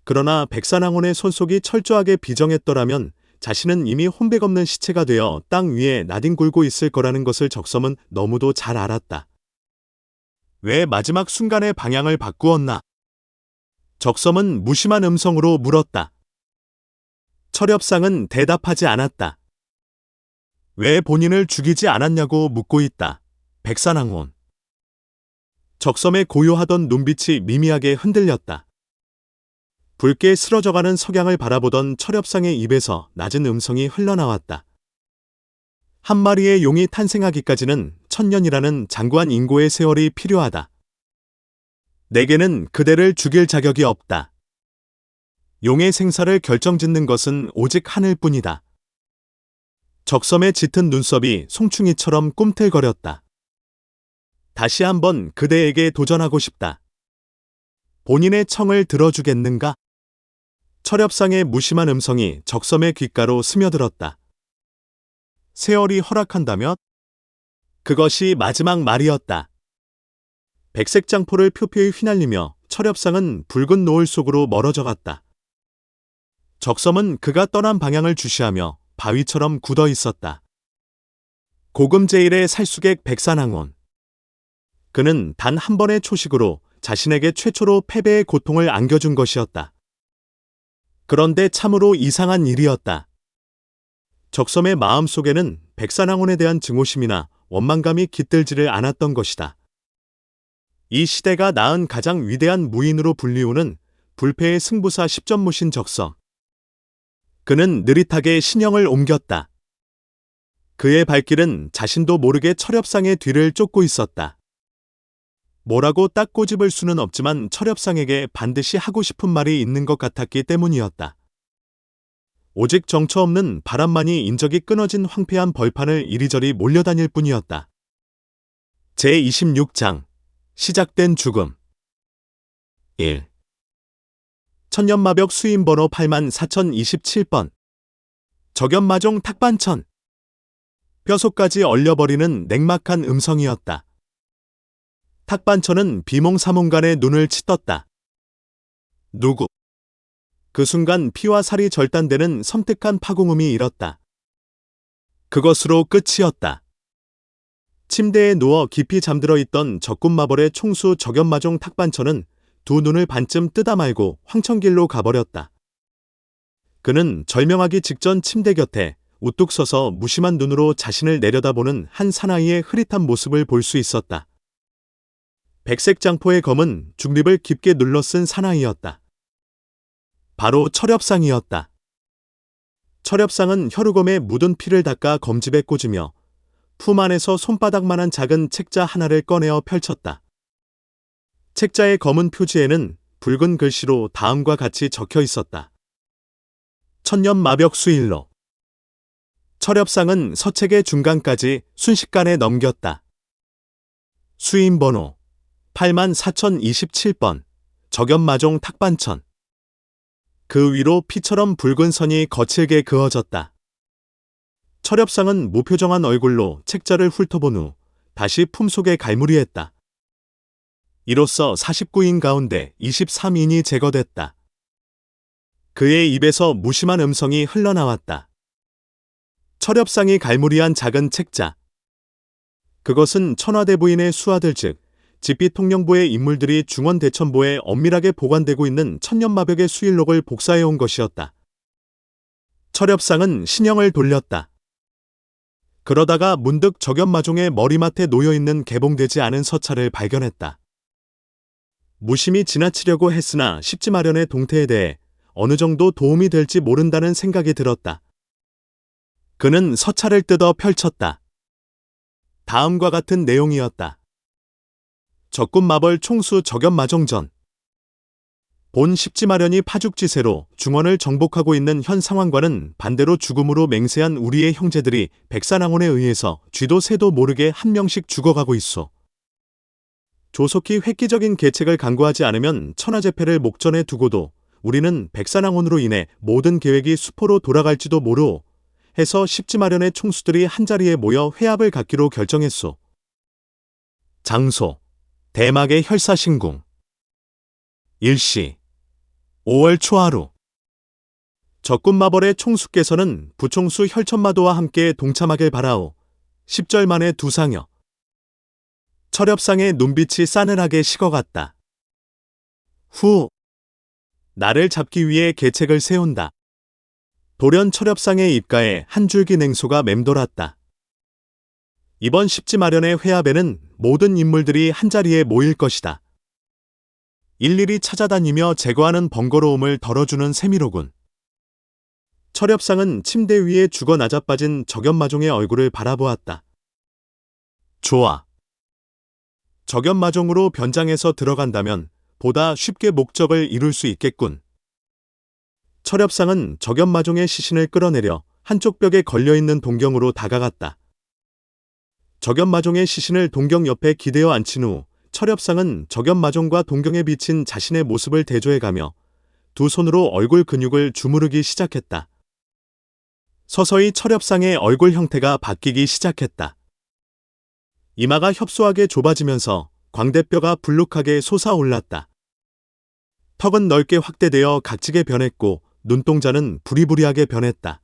그러나 백산항원의 손속이 철저하게 비정했더라면 자신은 이미 혼백 없는 시체가 되어 땅 위에 나뒹굴고 있을 거라는 것을 적섬은 너무도 잘 알았다. 왜 마지막 순간에 방향을 바꾸었나? 적섬은 무심한 음성으로 물었다. 철엽상은 대답하지 않았다. 왜 본인을 죽이지 않았냐고 묻고 있다. 백산항원. 적섬의 고요하던 눈빛이 미미하게 흔들렸다. 붉게 쓰러져가는 석양을 바라보던 철엽상의 입에서 낮은 음성이 흘러나왔다. 한 마리의 용이 탄생하기까지는 1000년이라는 장구한 인고의 세월이 필요하다. 내게는 그대를 죽일 자격이 없다. 용의 생사를 결정짓는 것은 오직 하늘뿐이다. 적섬의 짙은 눈썹이 송충이처럼 꿈틀거렸다. 다시 한번 그대에게 도전하고 싶다. 본인의 청을 들어주겠는가? 철엽상의 무심한 음성이 적섬의 귓가로 스며들었다. 세월이 허락한다면? 그것이 마지막 말이었다. 백색 장포를 표표히 휘날리며 철엽상은 붉은 노을 속으로 멀어져 갔다. 적섬은 그가 떠난 방향을 주시하며 바위처럼 굳어 있었다. 고금제일의 살수객 백산항원. 그는 단 한 번의 초식으로 자신에게 최초로 패배의 고통을 안겨준 것이었다. 그런데 참으로 이상한 일이었다. 적섬의 마음속에는 백산항원에 대한 증오심이나 원망감이 깃들지를 않았던 것이다. 이 시대가 낳은 가장 위대한 무인으로 불리우는 불패의 승부사 10전무신 적섬. 그는 느릿하게 신형을 옮겼다. 그의 발길은 자신도 모르게 철엽상의 뒤를 쫓고 있었다. 뭐라고 딱 꼬집을 수는 없지만 철엽상에게 반드시 하고 싶은 말이 있는 것 같았기 때문이었다. 오직 정처 없는 바람만이 인적이 끊어진 황폐한 벌판을 이리저리 몰려다닐 뿐이었다. 제26장 시작된 죽음 1. 천년마벽 수임번호 84,027번 적연마종 탁반천. 뼈속까지 얼려버리는 냉막한 음성이었다. 탁반천은 비몽사몽간에 눈을 치떴다. 누구? 그 순간 피와 살이 절단되는 섬뜩한 파공음이 일었다. 그것으로 끝이었다. 침대에 누워 깊이 잠들어 있던 적군마벌의 총수 적연마종 탁반천은 두 눈을 반쯤 뜨다 말고 황천길로 가버렸다. 그는 절명하기 직전 침대 곁에 우뚝 서서 무심한 눈으로 자신을 내려다보는 한 사나이의 흐릿한 모습을 볼 수 있었다. 백색 장포의 검은 중립을 깊게 눌러 쓴 사나이였다. 바로 철엽상이었다. 철엽상은 혈우검에 묻은 피를 닦아 검집에 꽂으며 품 안에서 손바닥만한 작은 책자 하나를 꺼내어 펼쳤다. 책자의 검은 표지에는 붉은 글씨로 다음과 같이 적혀 있었다. 천년마벽 수일로. 철엽상은 서책의 중간까지 순식간에 넘겼다. 수임번호 84,027번 적연마종 탁반천. 그 위로 피처럼 붉은 선이 거칠게 그어졌다. 철엽상은 무표정한 얼굴로 책자를 훑어본 후 다시 품속에 갈무리했다. 이로써 49인 가운데 23인이 제거됐다. 그의 입에서 무심한 음성이 흘러나왔다. 철엽상이 갈무리한 작은 책자. 그것은 천하대부인의 수하들 즉 집비통령부의 인물들이 중원대천보에 엄밀하게 보관되고 있는 천년마벽의 수일록을 복사해온 것이었다. 철엽상은 신형을 돌렸다. 그러다가 문득 적연마종의 머리맡에 놓여있는 개봉되지 않은 서찰을 발견했다. 무심히 지나치려고 했으나 십지 마련의 동태에 대해 어느 정도 도움이 될지 모른다는 생각이 들었다. 그는 서찰을 뜯어 펼쳤다. 다음과 같은 내용이었다. 적군마벌 총수 적연마종전. 본 십지마련이 파죽지세로 중원을 정복하고 있는 현 상황과는 반대로 죽음으로 맹세한 우리의 형제들이 백산왕원에 의해서 쥐도 새도 모르게 한 명씩 죽어가고 있소. 조속히 획기적인 계책을 강구하지 않으면 천하제패를 목전에 두고도 우리는 백산왕원으로 인해 모든 계획이 수포로 돌아갈지도 모르오 해서 십지마련의 총수들이 한자리에 모여 회합을 갖기로 결정했소. 장소 대막의 혈사신궁. 일시 5월 초하루. 적군마벌의 총수께서는 부총수 혈천마도와 함께 동참하길 바라오. 10절 만에 두상여. 철엽상의 눈빛이 싸늘하게 식어갔다. 후. 나를 잡기 위해 계책을 세운다. 돌연 철엽상의 입가에 한 줄기 냉소가 맴돌았다. 이번 십지마련의 회합에는 모든 인물들이 한자리에 모일 것이다. 일일이 찾아다니며 제거하는 번거로움을 덜어주는 셈이로군. 철엽상은 침대 위에 죽어 나자빠진 적연마종의 얼굴을 바라보았다. 좋아. 적연마종으로 변장해서 들어간다면 보다 쉽게 목적을 이룰 수 있겠군. 철엽상은 적연마종의 시신을 끌어내려 한쪽 벽에 걸려있는 동경으로 다가갔다. 적연마종의 시신을 동경 옆에 기대어 앉힌 후 철엽상은 적연마종과 동경에 비친 자신의 모습을 대조해가며 두 손으로 얼굴 근육을 주무르기 시작했다. 서서히 철엽상의 얼굴 형태가 바뀌기 시작했다. 이마가 협소하게 좁아지면서 광대뼈가 불룩하게 솟아올랐다. 턱은 넓게 확대되어 각지게 변했고 눈동자는 부리부리하게 변했다.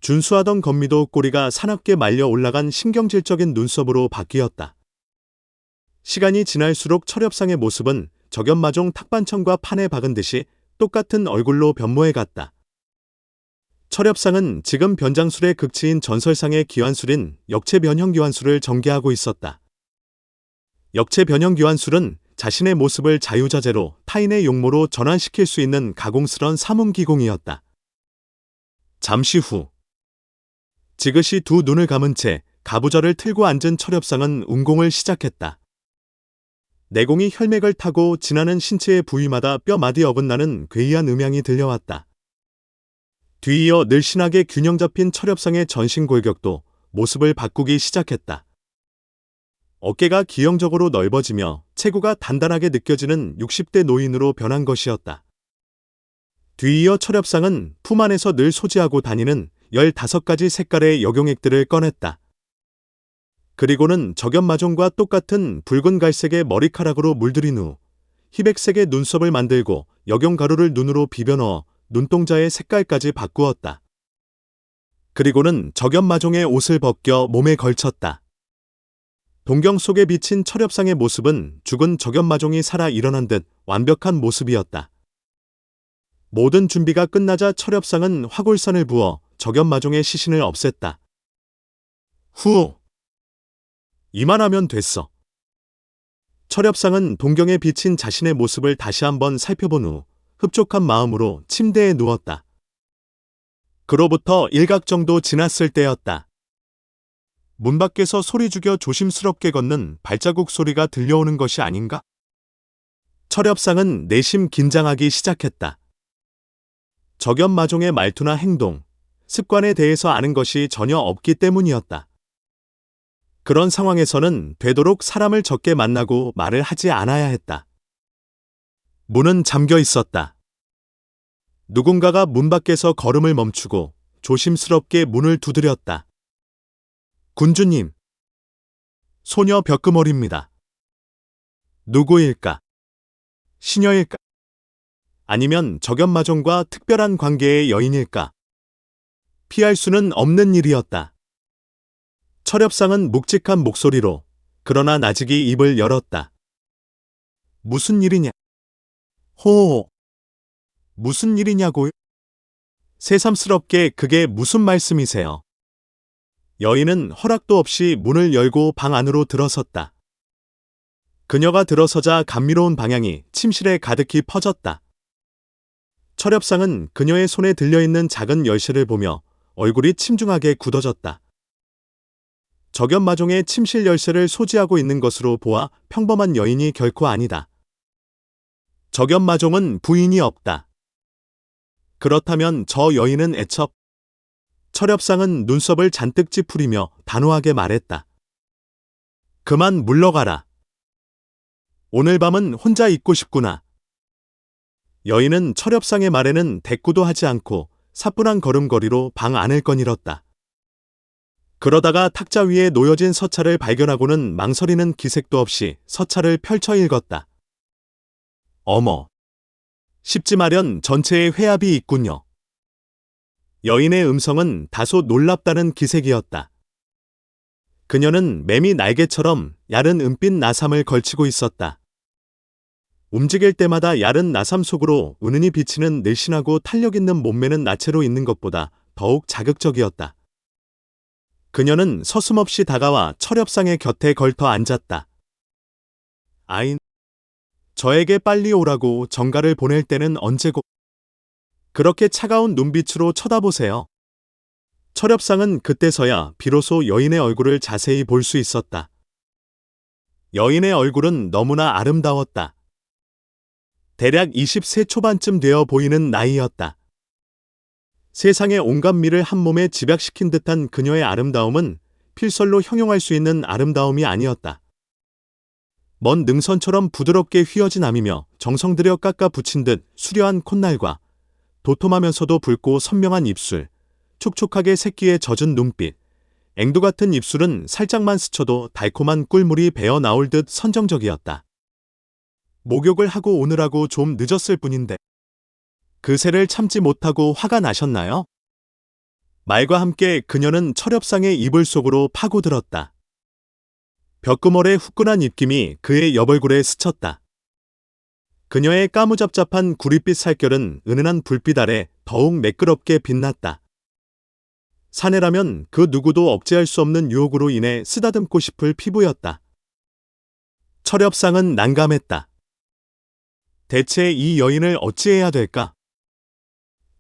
준수하던 건미도 꼬리가 사납게 말려 올라간 신경질적인 눈썹으로 바뀌었다. 시간이 지날수록 철엽상의 모습은 적연마종 탁반천과 판에 박은 듯이 똑같은 얼굴로 변모해갔다. 철엽상은 지금 변장술의 극치인 전설상의 기환술인 역체변형기환술을 전개하고 있었다. 역체변형기환술은 자신의 모습을 자유자재로 타인의 용모로 전환시킬 수 있는 가공스런 사문기공이었다. 잠시 후 지그시 두 눈을 감은 채 가부좌를 틀고 앉은 철엽상은 운공을 시작했다. 내공이 혈맥을 타고 지나는 신체의 부위마다 뼈마디 어긋나는 괴이한 음향이 들려왔다. 뒤이어 늘씬하게 균형 잡힌 철엽상의 전신골격도 모습을 바꾸기 시작했다. 어깨가 기형적으로 넓어지며 체구가 단단하게 느껴지는 60대 노인으로 변한 것이었다. 뒤이어 철엽상은 품 안에서 늘 소지하고 다니는 15가지 색깔의 역용액들을 꺼냈다. 그리고는 적연마종과 똑같은 붉은 갈색의 머리카락으로 물들인 후 희백색의 눈썹을 만들고 역용가루를 눈으로 비벼넣어 눈동자의 색깔까지 바꾸었다. 그리고는 적연마종의 옷을 벗겨 몸에 걸쳤다. 동경 속에 비친 철엽상의 모습은 죽은 적연마종이 살아 일어난 듯 완벽한 모습이었다. 모든 준비가 끝나자 철엽상은 화골산을 부어 적연마종의 시신을 없앴다. 후! 이만하면 됐어. 철엽상은 동경에 비친 자신의 모습을 다시 한번 살펴본 후 흡족한 마음으로 침대에 누웠다. 그로부터 일각 정도 지났을 때였다. 문 밖에서 소리 죽여 조심스럽게 걷는 발자국 소리가 들려오는 것이 아닌가? 철엽상은 내심 긴장하기 시작했다. 적연마종의 말투나 행동, 습관에 대해서 아는 것이 전혀 없기 때문이었다. 그런 상황에서는 되도록 사람을 적게 만나고 말을 하지 않아야 했다. 문은 잠겨 있었다. 누군가가 문 밖에서 걸음을 멈추고 조심스럽게 문을 두드렸다. 군주님. 소녀 벽금월입니다. 누구일까? 시녀일까? 아니면 적연마종과 특별한 관계의 여인일까? 피할 수는 없는 일이었다. 철엽상은 묵직한 목소리로 그러나 나직이 입을 열었다. 무슨 일이냐? 호호. 무슨 일이냐고요? 새삼스럽게 그게 무슨 말씀이세요? 여인은 허락도 없이 문을 열고 방 안으로 들어섰다. 그녀가 들어서자 감미로운 방향이 침실에 가득히 퍼졌다. 철엽상은 그녀의 손에 들려있는 작은 열쇠를 보며 얼굴이 침중하게 굳어졌다. 적연마종의 침실 열쇠를 소지하고 있는 것으로 보아 평범한 여인이 결코 아니다. 적연마종은 부인이 없다. 그렇다면 저 여인은 애첩? 철엽상은 눈썹을 잔뜩 찌푸리며 단호하게 말했다. 그만 물러가라. 오늘 밤은 혼자 있고 싶구나. 여인은 철엽상의 말에는 대꾸도 하지 않고 사뿐한 걸음걸이로 방 안을 거닐었다. 그러다가 탁자 위에 놓여진 서찰을 발견하고는 망설이는 기색도 없이 서찰을 펼쳐 읽었다. 어머. 쉽지 마련 전체에 회합이 있군요. 여인의 음성은 다소 놀랍다는 기색이었다. 그녀는 매미 날개처럼 야른 은빛 나삼을 걸치고 있었다. 움직일 때마다 야른 나삼 속으로 은은히 비치는 늘씬하고 탄력 있는 몸매는 나체로 있는 것보다 더욱 자극적이었다. 그녀는 서슴없이 다가와 철엽상의 곁에 걸터 앉았다. 아인, 저에게 빨리 오라고 전가를 보낼 때는 언제고? 그렇게 차가운 눈빛으로 쳐다보세요. 철엽상은 그때서야 비로소 여인의 얼굴을 자세히 볼 수 있었다. 여인의 얼굴은 너무나 아름다웠다. 대략 20세 초반쯤 되어 보이는 나이였다. 세상의 온갖 미를 한 몸에 집약시킨 듯한 그녀의 아름다움은 필설로 형용할 수 있는 아름다움이 아니었다. 먼 능선처럼 부드럽게 휘어진 암이며 정성 들여 깎아 붙인 듯 수려한 콧날과 도톰하면서도 붉고 선명한 입술, 촉촉하게 새끼에 젖은 눈빛, 앵두 같은 입술은 살짝만 스쳐도 달콤한 꿀물이 배어 나올 듯 선정적이었다. 목욕을 하고 오느라고 좀 늦었을 뿐인데 그새를 참지 못하고 화가 나셨나요? 말과 함께 그녀는 철엽상의 이불 속으로 파고들었다. 벽구멀의 후끈한 입김이 그의 여벌굴에 스쳤다. 그녀의 까무잡잡한 구릿빛 살결은 은은한 불빛 아래 더욱 매끄럽게 빛났다. 사내라면 그 누구도 억제할 수 없는 유혹으로 인해 쓰다듬고 싶을 피부였다. 철엽상은 난감했다. 대체 이 여인을 어찌해야 될까?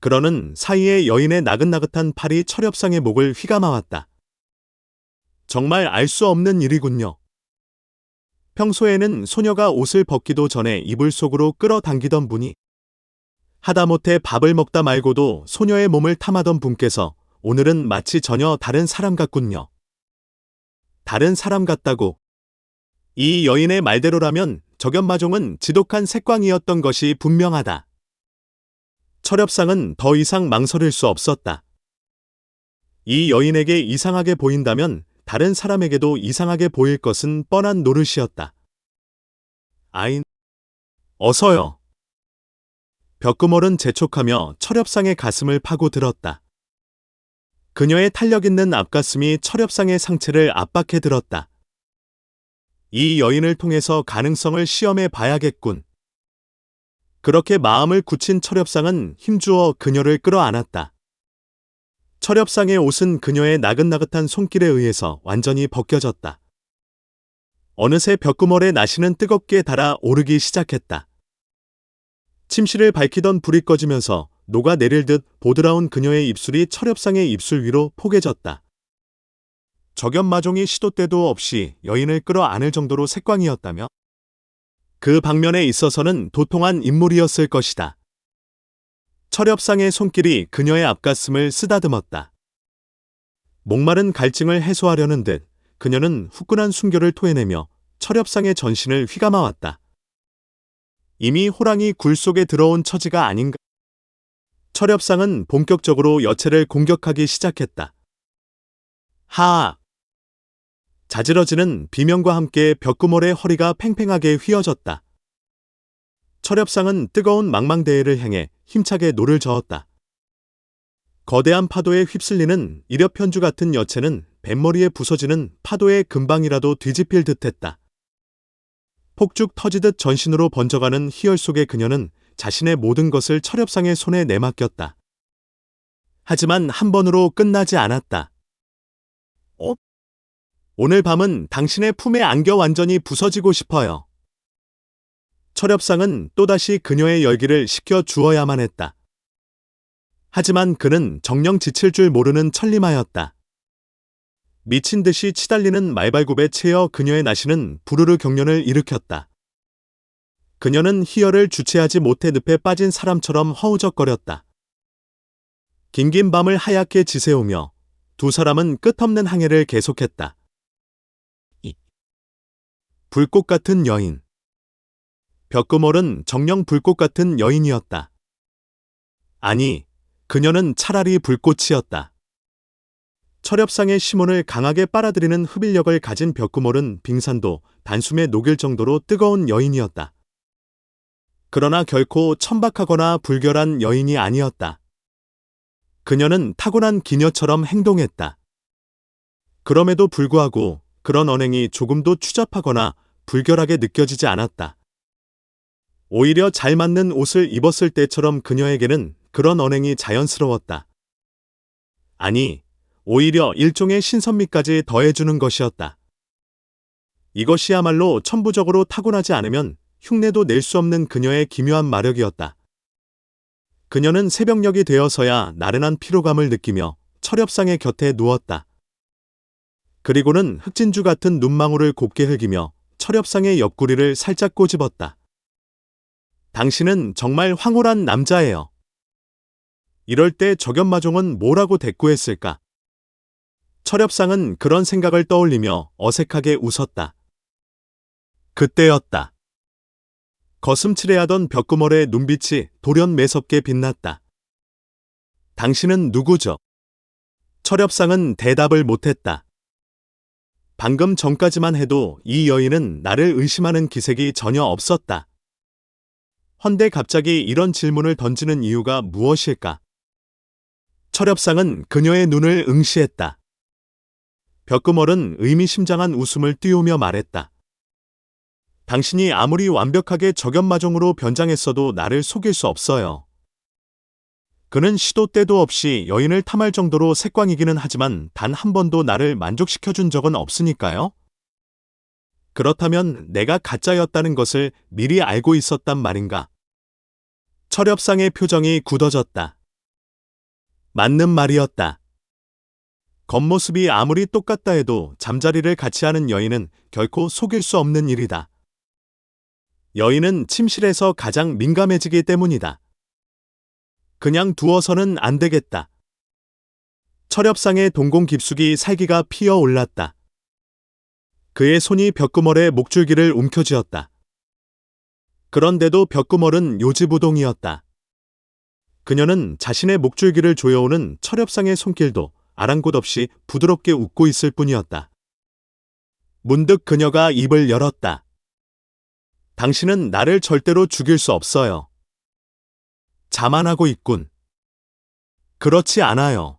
그러는 사이에 여인의 나긋나긋한 팔이 철엽상의 목을 휘감아왔다. 정말 알 수 없는 일이군요. 평소에는 소녀가 옷을 벗기도 전에 이불 속으로 끌어당기던 분이 하다못해 밥을 먹다 말고도 소녀의 몸을 탐하던 분께서 오늘은 마치 전혀 다른 사람 같군요. 다른 사람 같다고. 이 여인의 말대로라면 적연마종은 지독한 색광이었던 것이 분명하다. 철엽상은 더 이상 망설일 수 없었다. 이 여인에게 이상하게 보인다면 다른 사람에게도 이상하게 보일 것은 뻔한 노릇이었다. 아인, 어서요. 벽구멀은 재촉하며 철엽상의 가슴을 파고들었다. 그녀의 탄력 있는 앞가슴이 철엽상의 상체를 압박해 들었다. 이 여인을 통해서 가능성을 시험해 봐야겠군. 그렇게 마음을 굳힌 철엽상은 힘주어 그녀를 끌어안았다. 철엽상의 옷은 그녀의 나긋나긋한 손길에 의해서 완전히 벗겨졌다. 어느새 벽구멀의 나시는 뜨겁게 달아오르기 시작했다. 침실을 밝히던 불이 꺼지면서 녹아내릴 듯 보드라운 그녀의 입술이 철엽상의 입술 위로 포개졌다. 적연마종이 시도 때도 없이 여인을 끌어안을 정도로 색광이었다며 그 방면에 있어서는 도통한 인물이었을 것이다. 철엽상의 손길이 그녀의 앞가슴을 쓰다듬었다. 목마른 갈증을 해소하려는 듯 그녀는 후끈한 숨결을 토해내며 철엽상의 전신을 휘감아왔다. 이미 호랑이 굴 속에 들어온 처지가 아닌가. 철엽상은 본격적으로 여체를 공격하기 시작했다. 하악! 자지러지는 비명과 함께 벽구멀의 허리가 팽팽하게 휘어졌다. 철엽상은 뜨거운 망망대해를 향해 힘차게 노를 저었다. 거대한 파도에 휩쓸리는 일엽현주 같은 여체는 뱃머리에 부서지는 파도의 금방이라도 뒤집힐 듯했다. 폭죽 터지듯 전신으로 번져가는 희열 속에 그녀는 자신의 모든 것을 철엽상의 손에 내맡겼다. 하지만 한 번으로 끝나지 않았다. 오늘 밤은 당신의 품에 안겨 완전히 부서지고 싶어요. 철엽상은 또다시 그녀의 열기를 식혀 주어야만 했다. 하지만 그는 정녕 지칠 줄 모르는 천리마였다. 미친 듯이 치달리는 말발굽에 채여 그녀의 나시는 부르르 경련을 일으켰다. 그녀는 희열을 주체하지 못해 늪에 빠진 사람처럼 허우적거렸다. 긴긴 밤을 하얗게 지새우며 두 사람은 끝없는 항해를 계속했다. 불꽃 같은 여인. 벽구멀은 정녕 불꽃 같은 여인이었다. 아니, 그녀는 차라리 불꽃이었다. 철엽상의 시몬을 강하게 빨아들이는 흡일력을 가진 벽구멀은 빙산도 단숨에 녹일 정도로 뜨거운 여인이었다. 그러나 결코 천박하거나 불결한 여인이 아니었다. 그녀는 타고난 기녀처럼 행동했다. 그럼에도 불구하고 그런 언행이 조금도 추잡하거나 불결하게 느껴지지 않았다. 오히려 잘 맞는 옷을 입었을 때처럼 그녀에게는 그런 언행이 자연스러웠다. 아니, 오히려 일종의 신선미까지 더해주는 것이었다. 이것이야말로 천부적으로 타고나지 않으면 흉내도 낼 수 없는 그녀의 기묘한 마력이었다. 그녀는 새벽녘이 되어서야 나른한 피로감을 느끼며 철엽상의 곁에 누웠다. 그리고는 흑진주 같은 눈망울을 곱게 흘기며 철엽상의 옆구리를 살짝 꼬집었다. 당신은 정말 황홀한 남자예요. 이럴 때 적연마종은 뭐라고 대꾸했을까? 철엽상은 그런 생각을 떠올리며 어색하게 웃었다. 그때였다. 거슴츠레하던 벽구멀의 눈빛이 돌연 매섭게 빛났다. 당신은 누구죠? 철엽상은 대답을 못했다. 방금 전까지만 해도 이 여인은 나를 의심하는 기색이 전혀 없었다. 헌데 갑자기 이런 질문을 던지는 이유가 무엇일까? 철엽상은 그녀의 눈을 응시했다. 벽구멀은 의미심장한 웃음을 띄우며 말했다. 당신이 아무리 완벽하게 적연마종으로 변장했어도 나를 속일 수 없어요. 그는 시도 때도 없이 여인을 탐할 정도로 색광이기는 하지만 단 한 번도 나를 만족시켜준 적은 없으니까요. 그렇다면 내가 가짜였다는 것을 미리 알고 있었단 말인가? 철엽상의 표정이 굳어졌다. 맞는 말이었다. 겉모습이 아무리 똑같다 해도 잠자리를 같이 하는 여인은 결코 속일 수 없는 일이다. 여인은 침실에서 가장 민감해지기 때문이다. 그냥 두어서는 안 되겠다. 철엽상의 동공 깊숙이 살기가 피어올랐다. 그의 손이 벽구멀의 목줄기를 움켜쥐었다. 그런데도 벽구멀은 요지부동이었다. 그녀는 자신의 목줄기를 조여오는 철엽상의 손길도 아랑곳 없이 부드럽게 웃고 있을 뿐이었다. 문득 그녀가 입을 열었다. 당신은 나를 절대로 죽일 수 없어요. 자만하고 있군. 그렇지 않아요.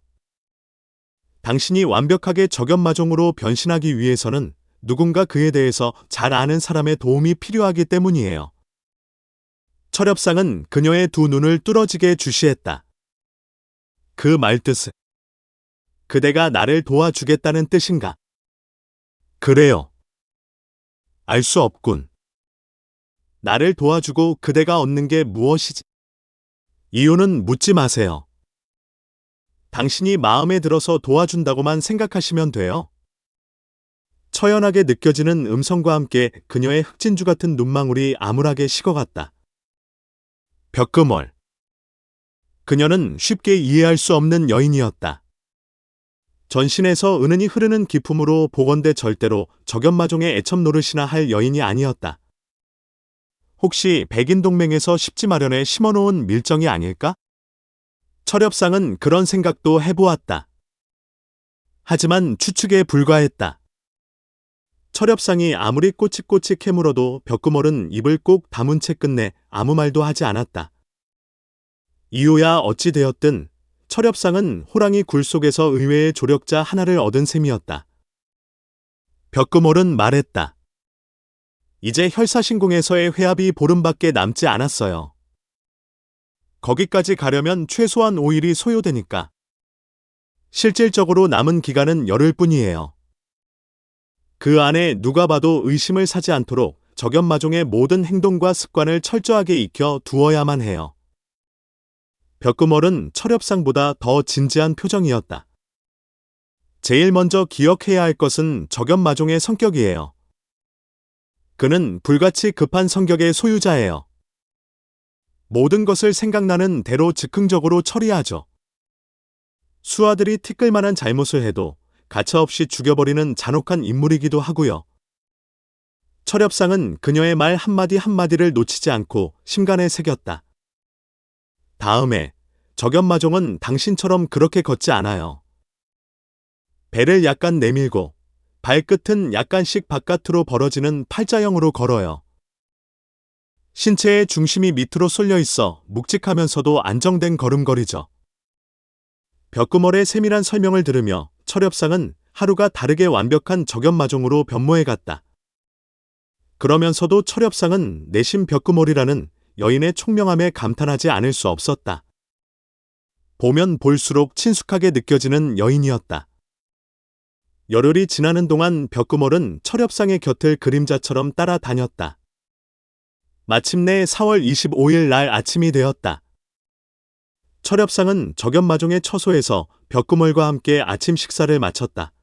당신이 완벽하게 적연마종으로 변신하기 위해서는 누군가 그에 대해서 잘 아는 사람의 도움이 필요하기 때문이에요. 철엽상은 그녀의 두 눈을 뚫어지게 주시했다. 그 말뜻은 그대가 나를 도와주겠다는 뜻인가? 그래요. 알 수 없군. 나를 도와주고 그대가 얻는 게 무엇이지? 이유는 묻지 마세요. 당신이 마음에 들어서 도와준다고만 생각하시면 돼요. 처연하게 느껴지는 음성과 함께 그녀의 흑진주 같은 눈망울이 암울하게 식어갔다. 벽금월. 그녀는 쉽게 이해할 수 없는 여인이었다. 전신에서 은은히 흐르는 기품으로 보건대 절대로 적연마종의 애첩 노릇이나 할 여인이 아니었다. 혹시 백인동맹에서 십지 마련에 심어놓은 밀정이 아닐까? 철엽상은 그런 생각도 해보았다. 하지만 추측에 불과했다. 철엽상이 아무리 꼬치꼬치 캐물어도 벽금월은 입을 꼭 다문 채 끝내 아무 말도 하지 않았다. 이유야 어찌 되었든 철엽상은 호랑이 굴 속에서 의외의 조력자 하나를 얻은 셈이었다. 벽금월은 말했다. 이제 혈사신궁에서의 회합이 보름밖에 남지 않았어요. 거기까지 가려면 최소한 5일이 소요되니까. 실질적으로 남은 기간은 열흘 뿐이에요. 그 안에 누가 봐도 의심을 사지 않도록 적연마종의 모든 행동과 습관을 철저하게 익혀 두어야만 해요. 벽금월은 철엽상보다 더 진지한 표정이었다. 제일 먼저 기억해야 할 것은 적연마종의 성격이에요. 그는 불같이 급한 성격의 소유자예요. 모든 것을 생각나는 대로 즉흥적으로 처리하죠. 수하들이 티끌만한 잘못을 해도 가차없이 죽여버리는 잔혹한 인물이기도 하고요. 철엽상은 그녀의 말 한마디 한마디를 놓치지 않고 심간에 새겼다. 다음에 적연마종은 당신처럼 그렇게 걷지 않아요. 배를 약간 내밀고 발끝은 약간씩 바깥으로 벌어지는 팔자형으로 걸어요. 신체의 중심이 밑으로 쏠려 있어 묵직하면서도 안정된 걸음걸이죠. 벽금월의 세밀한 설명을 들으며 철엽상은 하루가 다르게 완벽한 적연마종으로 변모해갔다. 그러면서도 철엽상은 내심 벽금월이라는 여인의 총명함에 감탄하지 않을 수 없었다. 보면 볼수록 친숙하게 느껴지는 여인이었다. 열흘이 지나는 동안 벽금월은 철엽상의 곁을 그림자처럼 따라다녔다. 마침내 4월 25일 날 아침이 되었다. 철엽상은 적연마종의 처소에서 벽금월과 함께 아침 식사를 마쳤다.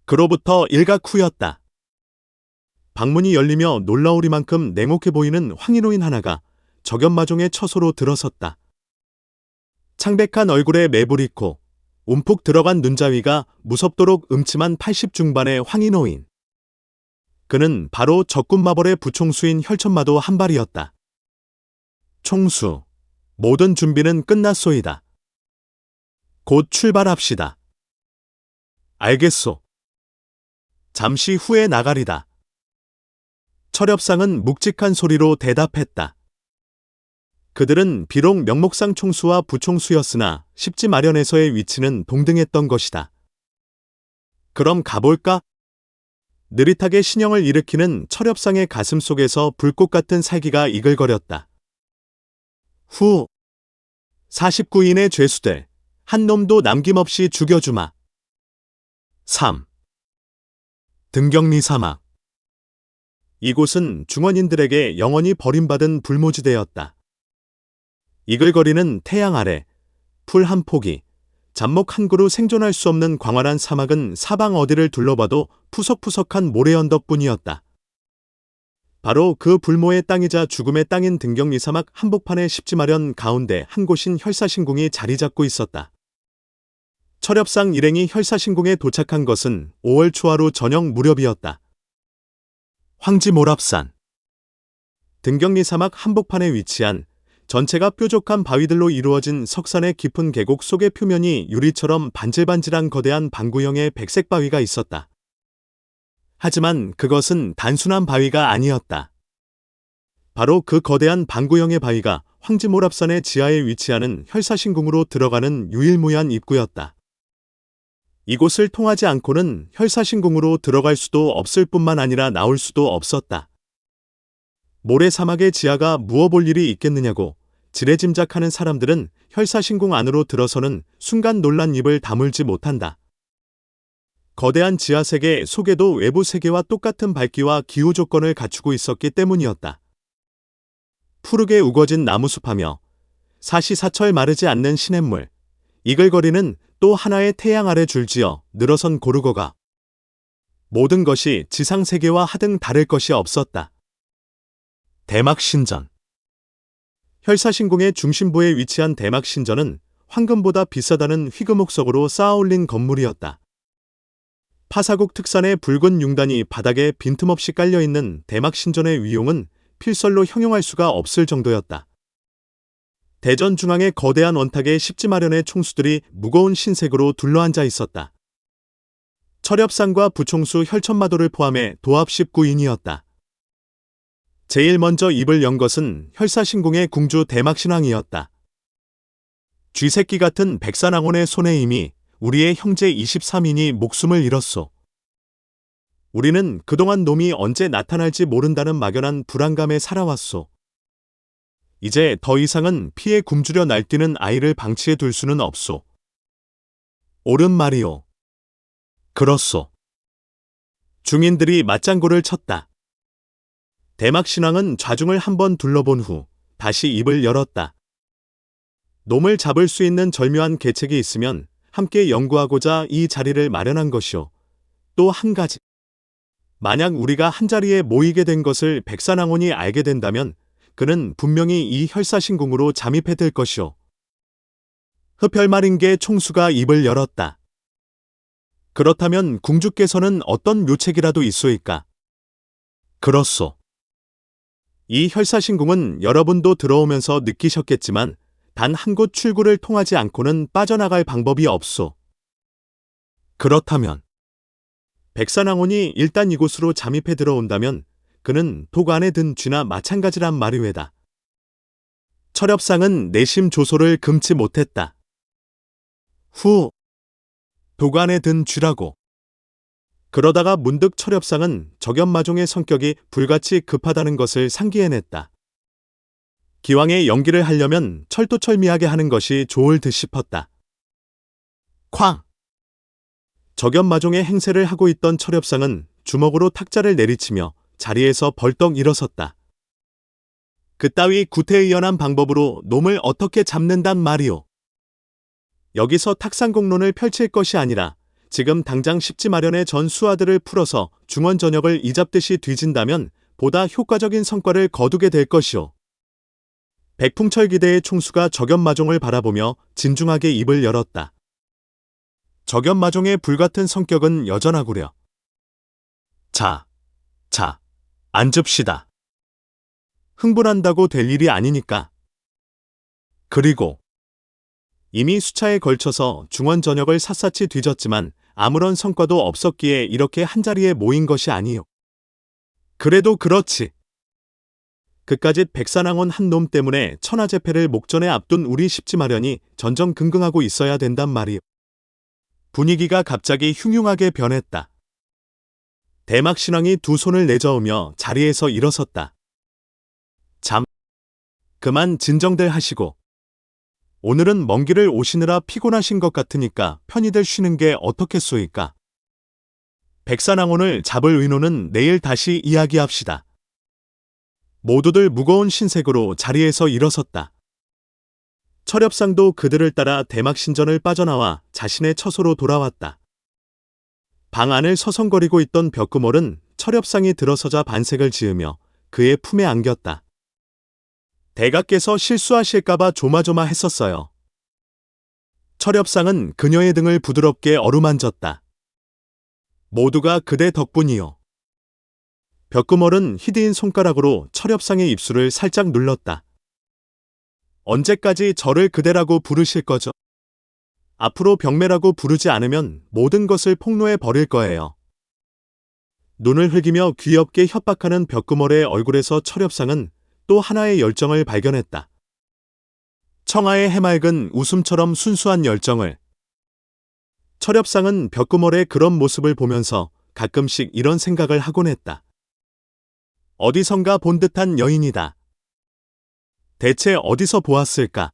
그로부터 일각 후였다. 방문이 열리며 놀라우리만큼 냉혹해 보이는 황인호인 하나가 적연마종의 처소로 들어섰다. 창백한 얼굴에 매부리코, 움푹 들어간 눈자위가 무섭도록 음침한 80 중반의 황인호인. 그는 바로 적군마벌의 부총수인 혈천마도 한 발이었다. 총수, 모든 준비는 끝났소이다. 곧 출발합시다. 알겠소. 잠시 후에 나가리다. 철엽상은 묵직한 소리로 대답했다. 그들은 비록 명목상 총수와 부총수였으나 십지 마련에서의 위치는 동등했던 것이다. 그럼 가볼까? 느릿하게 신형을 일으키는 철엽상의 가슴 속에서 불꽃 같은 살기가 이글거렸다. 후. 49인의 죄수들, 한 놈도 남김없이 죽여주마. 3. 등경리 사막. 이곳은 중원인들에게 영원히 버림받은 불모지대였다. 이글거리는 태양 아래, 풀 한 포기, 잡목 한 그루 생존할 수 없는 광활한 사막은 사방 어디를 둘러봐도 푸석푸석한 모래 언덕뿐이었다. 바로 그 불모의 땅이자 죽음의 땅인 등경리 사막 한복판의 십지마련 가운데 한 곳인 혈사신궁이 자리 잡고 있었다. 철엽상 일행이 혈사신궁에 도착한 것은 5월 초하루 저녁 무렵이었다. 황지모랍산. 등경리 사막 한복판에 위치한 전체가 뾰족한 바위들로 이루어진 석산의 깊은 계곡 속의 표면이 유리처럼 반질반질한 거대한 방구형의 백색 바위가 있었다. 하지만 그것은 단순한 바위가 아니었다. 바로 그 거대한 방구형의 바위가 황지모랍산의 지하에 위치하는 혈사신궁으로 들어가는 유일무이한 입구였다. 이곳을 통하지 않고는 혈사신궁으로 들어갈 수도 없을 뿐만 아니라 나올 수도 없었다. 모래사막의 지하가 무어볼 일이 있겠느냐고 지레짐작하는 사람들은 혈사신궁 안으로 들어서는 순간 놀란 입을 다물지 못한다. 거대한 지하세계 속에도 외부 세계와 똑같은 밝기와 기후 조건을 갖추고 있었기 때문이었다. 푸르게 우거진 나무숲하며 사시사철 마르지 않는 시냇물, 이글거리는 또 하나의 태양 아래 줄지어 늘어선 고르고가. 모든 것이 지상세계와 하등 다를 것이 없었다. 대막신전. 혈사신궁의 중심부에 위치한 대막신전은 황금보다 비싸다는 휘금옥석으로 쌓아올린 건물이었다. 파사국 특산의 붉은 융단이 바닥에 빈틈없이 깔려있는 대막신전의 위용은 필설로 형용할 수가 없을 정도였다. 대전 중앙의 거대한 원탁에 십지마련의 총수들이 무거운 신색으로 둘러앉아 있었다. 철엽상과 부총수 혈천마도를 포함해 도합 19인이었다. 제일 먼저 입을 연 것은 혈사신궁의 궁주 대막신왕이었다. 쥐새끼 같은 백산왕혼의 손에 이미 우리의 형제 23인이 목숨을 잃었소. 우리는 그동안 놈이 언제 나타날지 모른다는 막연한 불안감에 살아왔소. 이제 더 이상은 피에 굶주려 날뛰는 아이를 방치해 둘 수는 없소. 옳은 말이오. 그렇소. 중인들이 맞장구를 쳤다. 대막신왕은 좌중을 한번 둘러본 후 다시 입을 열었다. 놈을 잡을 수 있는 절묘한 계책이 있으면 함께 연구하고자 이 자리를 마련한 것이오. 또 한 가지. 만약 우리가 한자리에 모이게 된 것을 백산왕혼이 알게 된다면 그는 분명히 이 혈사신궁으로 잠입해 들 것이오. 흡혈마린계 총수가 입을 열었다. 그렇다면 궁주께서는 어떤 묘책이라도 있소이까? 그렇소. 이 혈사신궁은 여러분도 들어오면서 느끼셨겠지만 단 한 곳 출구를 통하지 않고는 빠져나갈 방법이 없소. 그렇다면 백산왕혼이 일단 이곳으로 잠입해 들어온다면 그는 독 안에 든 쥐나 마찬가지란 말이외다. 철엽상은 내심 조소를 금치 못했다. 독 안에 든 쥐라고. 그러다가 문득 철엽상은 적연마종의 성격이 불같이 급하다는 것을 상기해냈다. 기왕에 연기를 하려면 철도철미하게 하는 것이 좋을 듯 싶었다. 쾅! 적연마종의 행세를 하고 있던 철엽상은 주먹으로 탁자를 내리치며 자리에서 벌떡 일어섰다. 그따위 구태의연한 방법으로 놈을 어떻게 잡는단 말이오. 여기서 탁상공론을 펼칠 것이 아니라 지금 당장 십지마련의 전 수하들을 풀어서 중원전역을 이잡듯이 뒤진다면 보다 효과적인 성과를 거두게 될 것이오. 백풍철기대의 총수가 적연마종을 바라보며 진중하게 입을 열었다. 적연마종의 불같은 성격은 여전하구려. 자, 앉읍시다. 흥분한다고 될 일이 아니니까. 그리고 이미 수차에 걸쳐서 중원전역을 샅샅이 뒤졌지만 아무런 성과도 없었기에 이렇게 한자리에 모인 것이 아니요. 그래도 그렇지. 그까짓 백산왕혼 한 놈 때문에 천하제패를 목전에 앞둔 우리 십지마련이 전전긍긍하고 있어야 된단 말이요. 분위기가 갑자기 흉흉하게 변했다. 대막신왕이 두 손을 내저으며 자리에서 일어섰다. 그만 진정들 하시고. 오늘은 먼 길을 오시느라 피곤하신 것 같으니까 편히들 쉬는 게 어떻겠소이까. 백산왕혼을 잡을 의논은 내일 다시 이야기합시다. 모두들 무거운 신색으로 자리에서 일어섰다. 철엽상도 그들을 따라 대막신전을 빠져나와 자신의 처소로 돌아왔다. 방 안을 서성거리고 있던 벽구몰은 철엽상이 들어서자 반색을 지으며 그의 품에 안겼다. 대가께서 실수하실까봐 조마조마했었어요. 철엽상은 그녀의 등을 부드럽게 어루만졌다. 모두가 그대 덕분이요. 벽구멀은 희디인 손가락으로 철엽상의 입술을 살짝 눌렀다. 언제까지 저를 그대라고 부르실 거죠? 앞으로 병매라고 부르지 않으면 모든 것을 폭로해 버릴 거예요. 눈을 흘기며 귀엽게 협박하는 벽구멀의 얼굴에서 철엽상은 또 하나의 열정을 발견했다. 청아의 해맑은 웃음처럼 순수한 열정을. 철엽상은 벽구멀의 그런 모습을 보면서 가끔씩 이런 생각을 하곤 했다. 어디선가 본 듯한 여인이다. 대체 어디서 보았을까?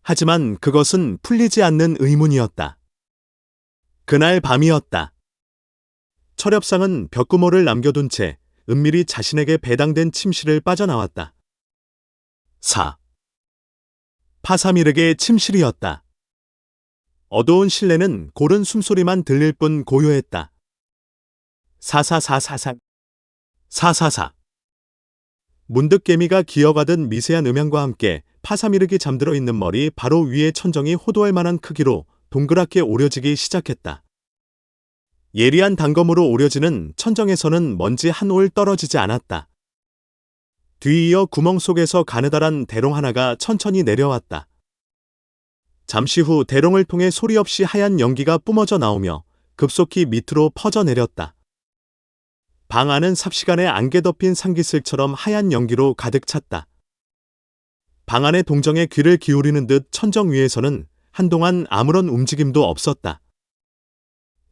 하지만 그것은 풀리지 않는 의문이었다. 그날 밤이었다. 철엽상은 벽구멍을 남겨둔 채 은밀히 자신에게 배당된 침실을 빠져나왔다. 4. 파사미르의 침실이었다. 어두운 실내는 고른 숨소리만 들릴 뿐 고요했다. 사사사사사. 사사사. 문득 개미가 기어가던 미세한 음향과 함께 파사미르기 잠들어 있는 머리 바로 위에 천정이 호도할 만한 크기로 동그랗게 오려지기 시작했다. 예리한 단검으로 오려지는 천정에서는 먼지 한 올 떨어지지 않았다. 뒤이어 구멍 속에서 가느다란 대롱 하나가 천천히 내려왔다. 잠시 후 대롱을 통해 소리 없이 하얀 연기가 뿜어져 나오며 급속히 밑으로 퍼져 내렸다. 방 안은 삽시간에 안개 덮인 상기슬처럼 하얀 연기로 가득 찼다. 방 안의 동정에 귀를 기울이는 듯 천정 위에서는 한동안 아무런 움직임도 없었다.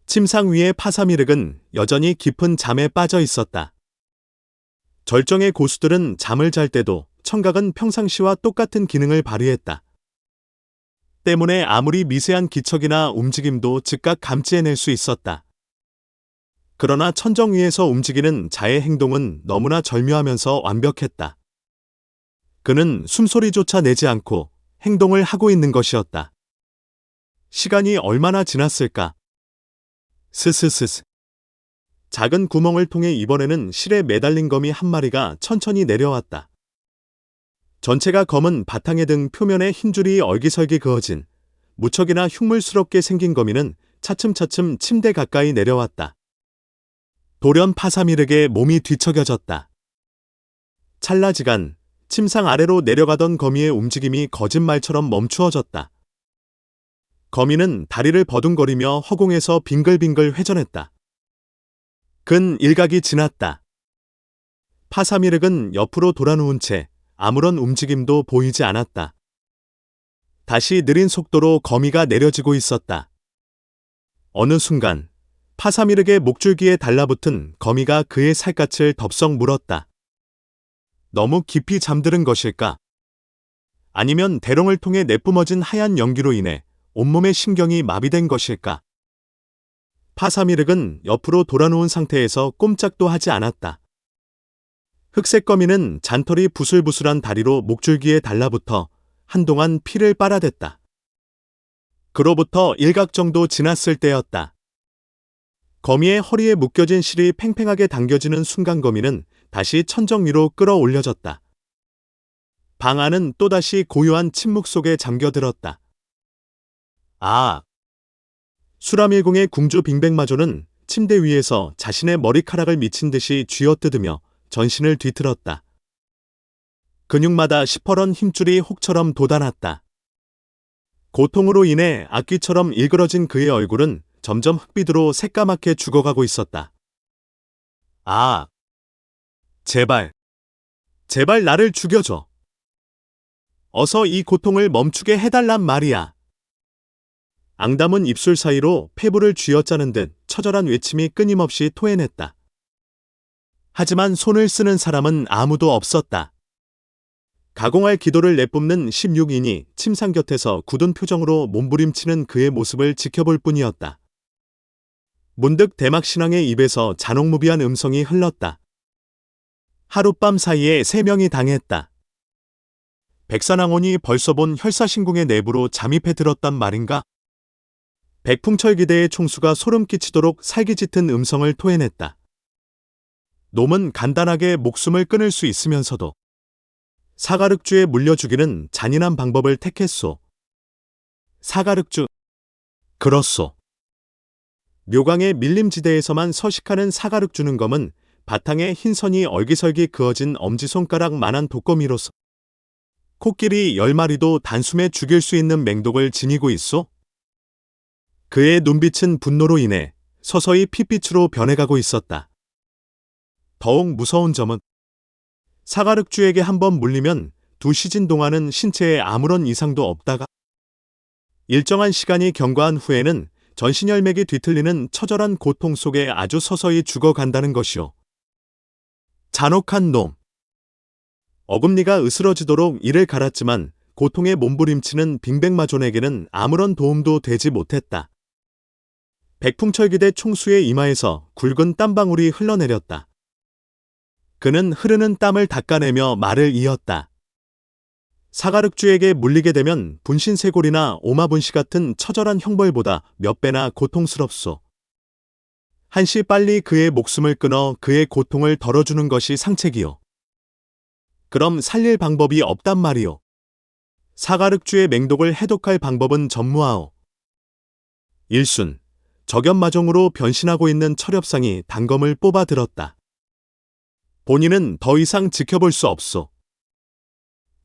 침상 위의 파사미륵은 여전히 깊은 잠에 빠져 있었다. 절정의 고수들은 잠을 잘 때도 청각은 평상시와 똑같은 기능을 발휘했다. 때문에 아무리 미세한 기척이나 움직임도 즉각 감지해낼 수 있었다. 그러나 천정 위에서 움직이는 자의 행동은 너무나 절묘하면서 완벽했다. 그는 숨소리조차 내지 않고 행동을 하고 있는 것이었다. 시간이 얼마나 지났을까? 스스스스. 작은 구멍을 통해 이번에는 실에 매달린 거미 한 마리가 천천히 내려왔다. 전체가 검은 바탕의 등 표면에 흰 줄이 얼기설기 그어진 무척이나 흉물스럽게 생긴 거미는 차츰차츰 침대 가까이 내려왔다. 돌연 파사미륵의 몸이 뒤척여졌다. 찰나지간 침상 아래로 내려가던 거미의 움직임이 거짓말처럼 멈추어졌다. 거미는 다리를 버둥거리며 허공에서 빙글빙글 회전했다. 근 일각이 지났다. 파사미륵은 옆으로 돌아누운 채 아무런 움직임도 보이지 않았다. 다시 느린 속도로 거미가 내려지고 있었다. 어느 순간 파사미륵의 목줄기에 달라붙은 거미가 그의 살갗을 덥석 물었다. 너무 깊이 잠드는 것일까? 아니면 대롱을 통해 내뿜어진 하얀 연기로 인해 온몸의 신경이 마비된 것일까? 파사미륵은 옆으로 돌아누운 상태에서 꼼짝도 하지 않았다. 흑색 거미는 잔털이 부슬부슬한 다리로 목줄기에 달라붙어 한동안 피를 빨아댔다. 그로부터 일각 정도 지났을 때였다. 거미의 허리에 묶여진 실이 팽팽하게 당겨지는 순간 거미는 다시 천정 위로 끌어올려졌다. 방 안은 또다시 고요한 침묵 속에 잠겨들었다. 아! 수라밀궁의 궁주 빙백마조는 침대 위에서 자신의 머리카락을 미친 듯이 쥐어뜯으며 전신을 뒤틀었다. 근육마다 시퍼런 힘줄이 혹처럼 돋아났다. 고통으로 인해 악귀처럼 일그러진 그의 얼굴은 점점 흑빛으로 새까맣게 죽어가고 있었다. 아! 제발, 제발 나를 죽여줘. 어서 이 고통을 멈추게 해달란 말이야. 앙담은 입술 사이로 폐부를 쥐어짜는 듯 처절한 외침이 끊임없이 토해냈다. 하지만 손을 쓰는 사람은 아무도 없었다. 가공할 기도를 내뿜는 16인이 침상 곁에서 굳은 표정으로 몸부림치는 그의 모습을 지켜볼 뿐이었다. 문득 대막신앙의 입에서 잔혹무비한 음성이 흘렀다. 하룻밤 사이에 3명이 당했다. 백산왕혼이 벌써 본 혈사신궁의 내부로 잠입해 들었단 말인가? 백풍철기대의 총수가 소름 끼치도록 살기짙은 음성을 토해냈다. 놈은 간단하게 목숨을 끊을 수 있으면서도 사가륵주에 물려 죽이는 잔인한 방법을 택했소. 사가륵주. 그렇소. 묘강의 밀림지대에서만 서식하는 사가륵주는 검은 바탕에 흰선이 얼기설기 그어진 엄지손가락만한 독거미로서 코끼리 10마리도 단숨에 죽일 수 있는 맹독을 지니고 있소? 그의 눈빛은 분노로 인해 서서히 핏빛으로 변해가고 있었다. 더욱 무서운 점은 사가륵주에게 한번 물리면 2시즌 동안은 신체에 아무런 이상도 없다가 일정한 시간이 경과한 후에는 전신혈맥이 뒤틀리는 처절한 고통 속에 아주 서서히 죽어간다는 것이오. 잔혹한 놈. 어금니가 으스러지도록 이를 갈았지만 고통에 몸부림치는 빙백마존에게는 아무런 도움도 되지 못했다. 백풍철기대 총수의 이마에서 굵은 땀방울이 흘러내렸다. 그는 흐르는 땀을 닦아내며 말을 이었다. 사가륵주에게 물리게 되면 분신쇄골이나 오마분시 같은 처절한 형벌보다 몇 배나 고통스럽소. 한시 빨리 그의 목숨을 끊어 그의 고통을 덜어주는 것이 상책이요. 그럼 살릴 방법이 없단 말이오. 사가륵주의 맹독을 해독할 방법은 전무하오. 일순, 적연마종으로 변신하고 있는 철엽상이 단검을 뽑아 들었다. 본인은 더 이상 지켜볼 수 없소.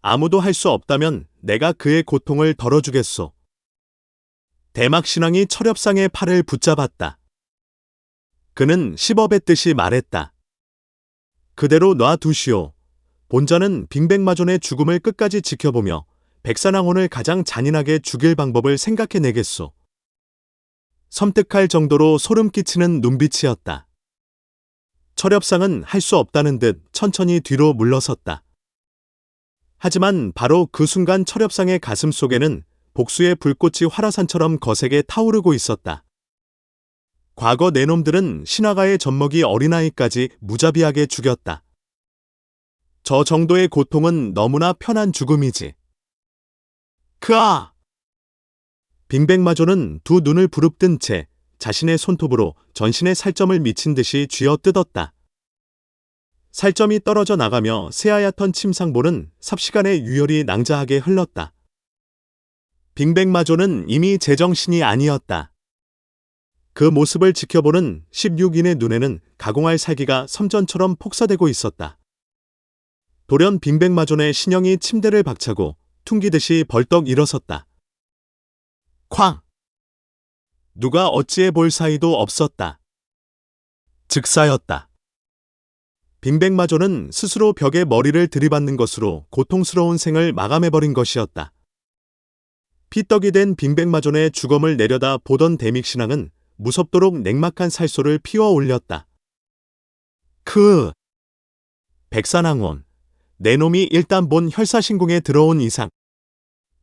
아무도 할 수 없다면 내가 그의 고통을 덜어주겠소. 대막신왕이 철엽상의 팔을 붙잡았다. 그는 씹어뱉듯이 말했다. 그대로 놔두시오. 본자는 빙백마존의 죽음을 끝까지 지켜보며 백산왕혼을 가장 잔인하게 죽일 방법을 생각해내겠소. 섬뜩할 정도로 소름 끼치는 눈빛이었다. 철엽상은 할 수 없다는 듯 천천히 뒤로 물러섰다. 하지만 바로 그 순간 철엽상의 가슴 속에는 복수의 불꽃이 화라산처럼 거세게 타오르고 있었다. 과거 내 놈들은 신화가의 젖먹이 어린아이까지 무자비하게 죽였다. 저 정도의 고통은 너무나 편한 죽음이지. 크아! 빙백마존은 두 눈을 부릅뜬 채 자신의 손톱으로 전신의 살점을 미친 듯이 쥐어 뜯었다. 살점이 떨어져 나가며 새하얗던 침상볼은 삽시간에 유혈이 낭자하게 흘렀다. 빙백마존은 이미 제정신이 아니었다. 그 모습을 지켜보는 16인의 눈에는 가공할 살기가 섬전처럼 폭사되고 있었다. 돌연 빙백마존의 신형이 침대를 박차고 퉁기듯이 벌떡 일어섰다. 쾅! 누가 어찌해 볼 사이도 없었다. 즉사였다. 빙백마존은 스스로 벽에 머리를 들이받는 것으로 고통스러운 생을 마감해버린 것이었다. 피떡이 된 빙백마존의 주검을 내려다 보던 대믹신앙은 무섭도록 냉막한 살소를 피워 올렸다. 백산왕혼, 내 놈이 일단 본 혈사신궁에 들어온 이상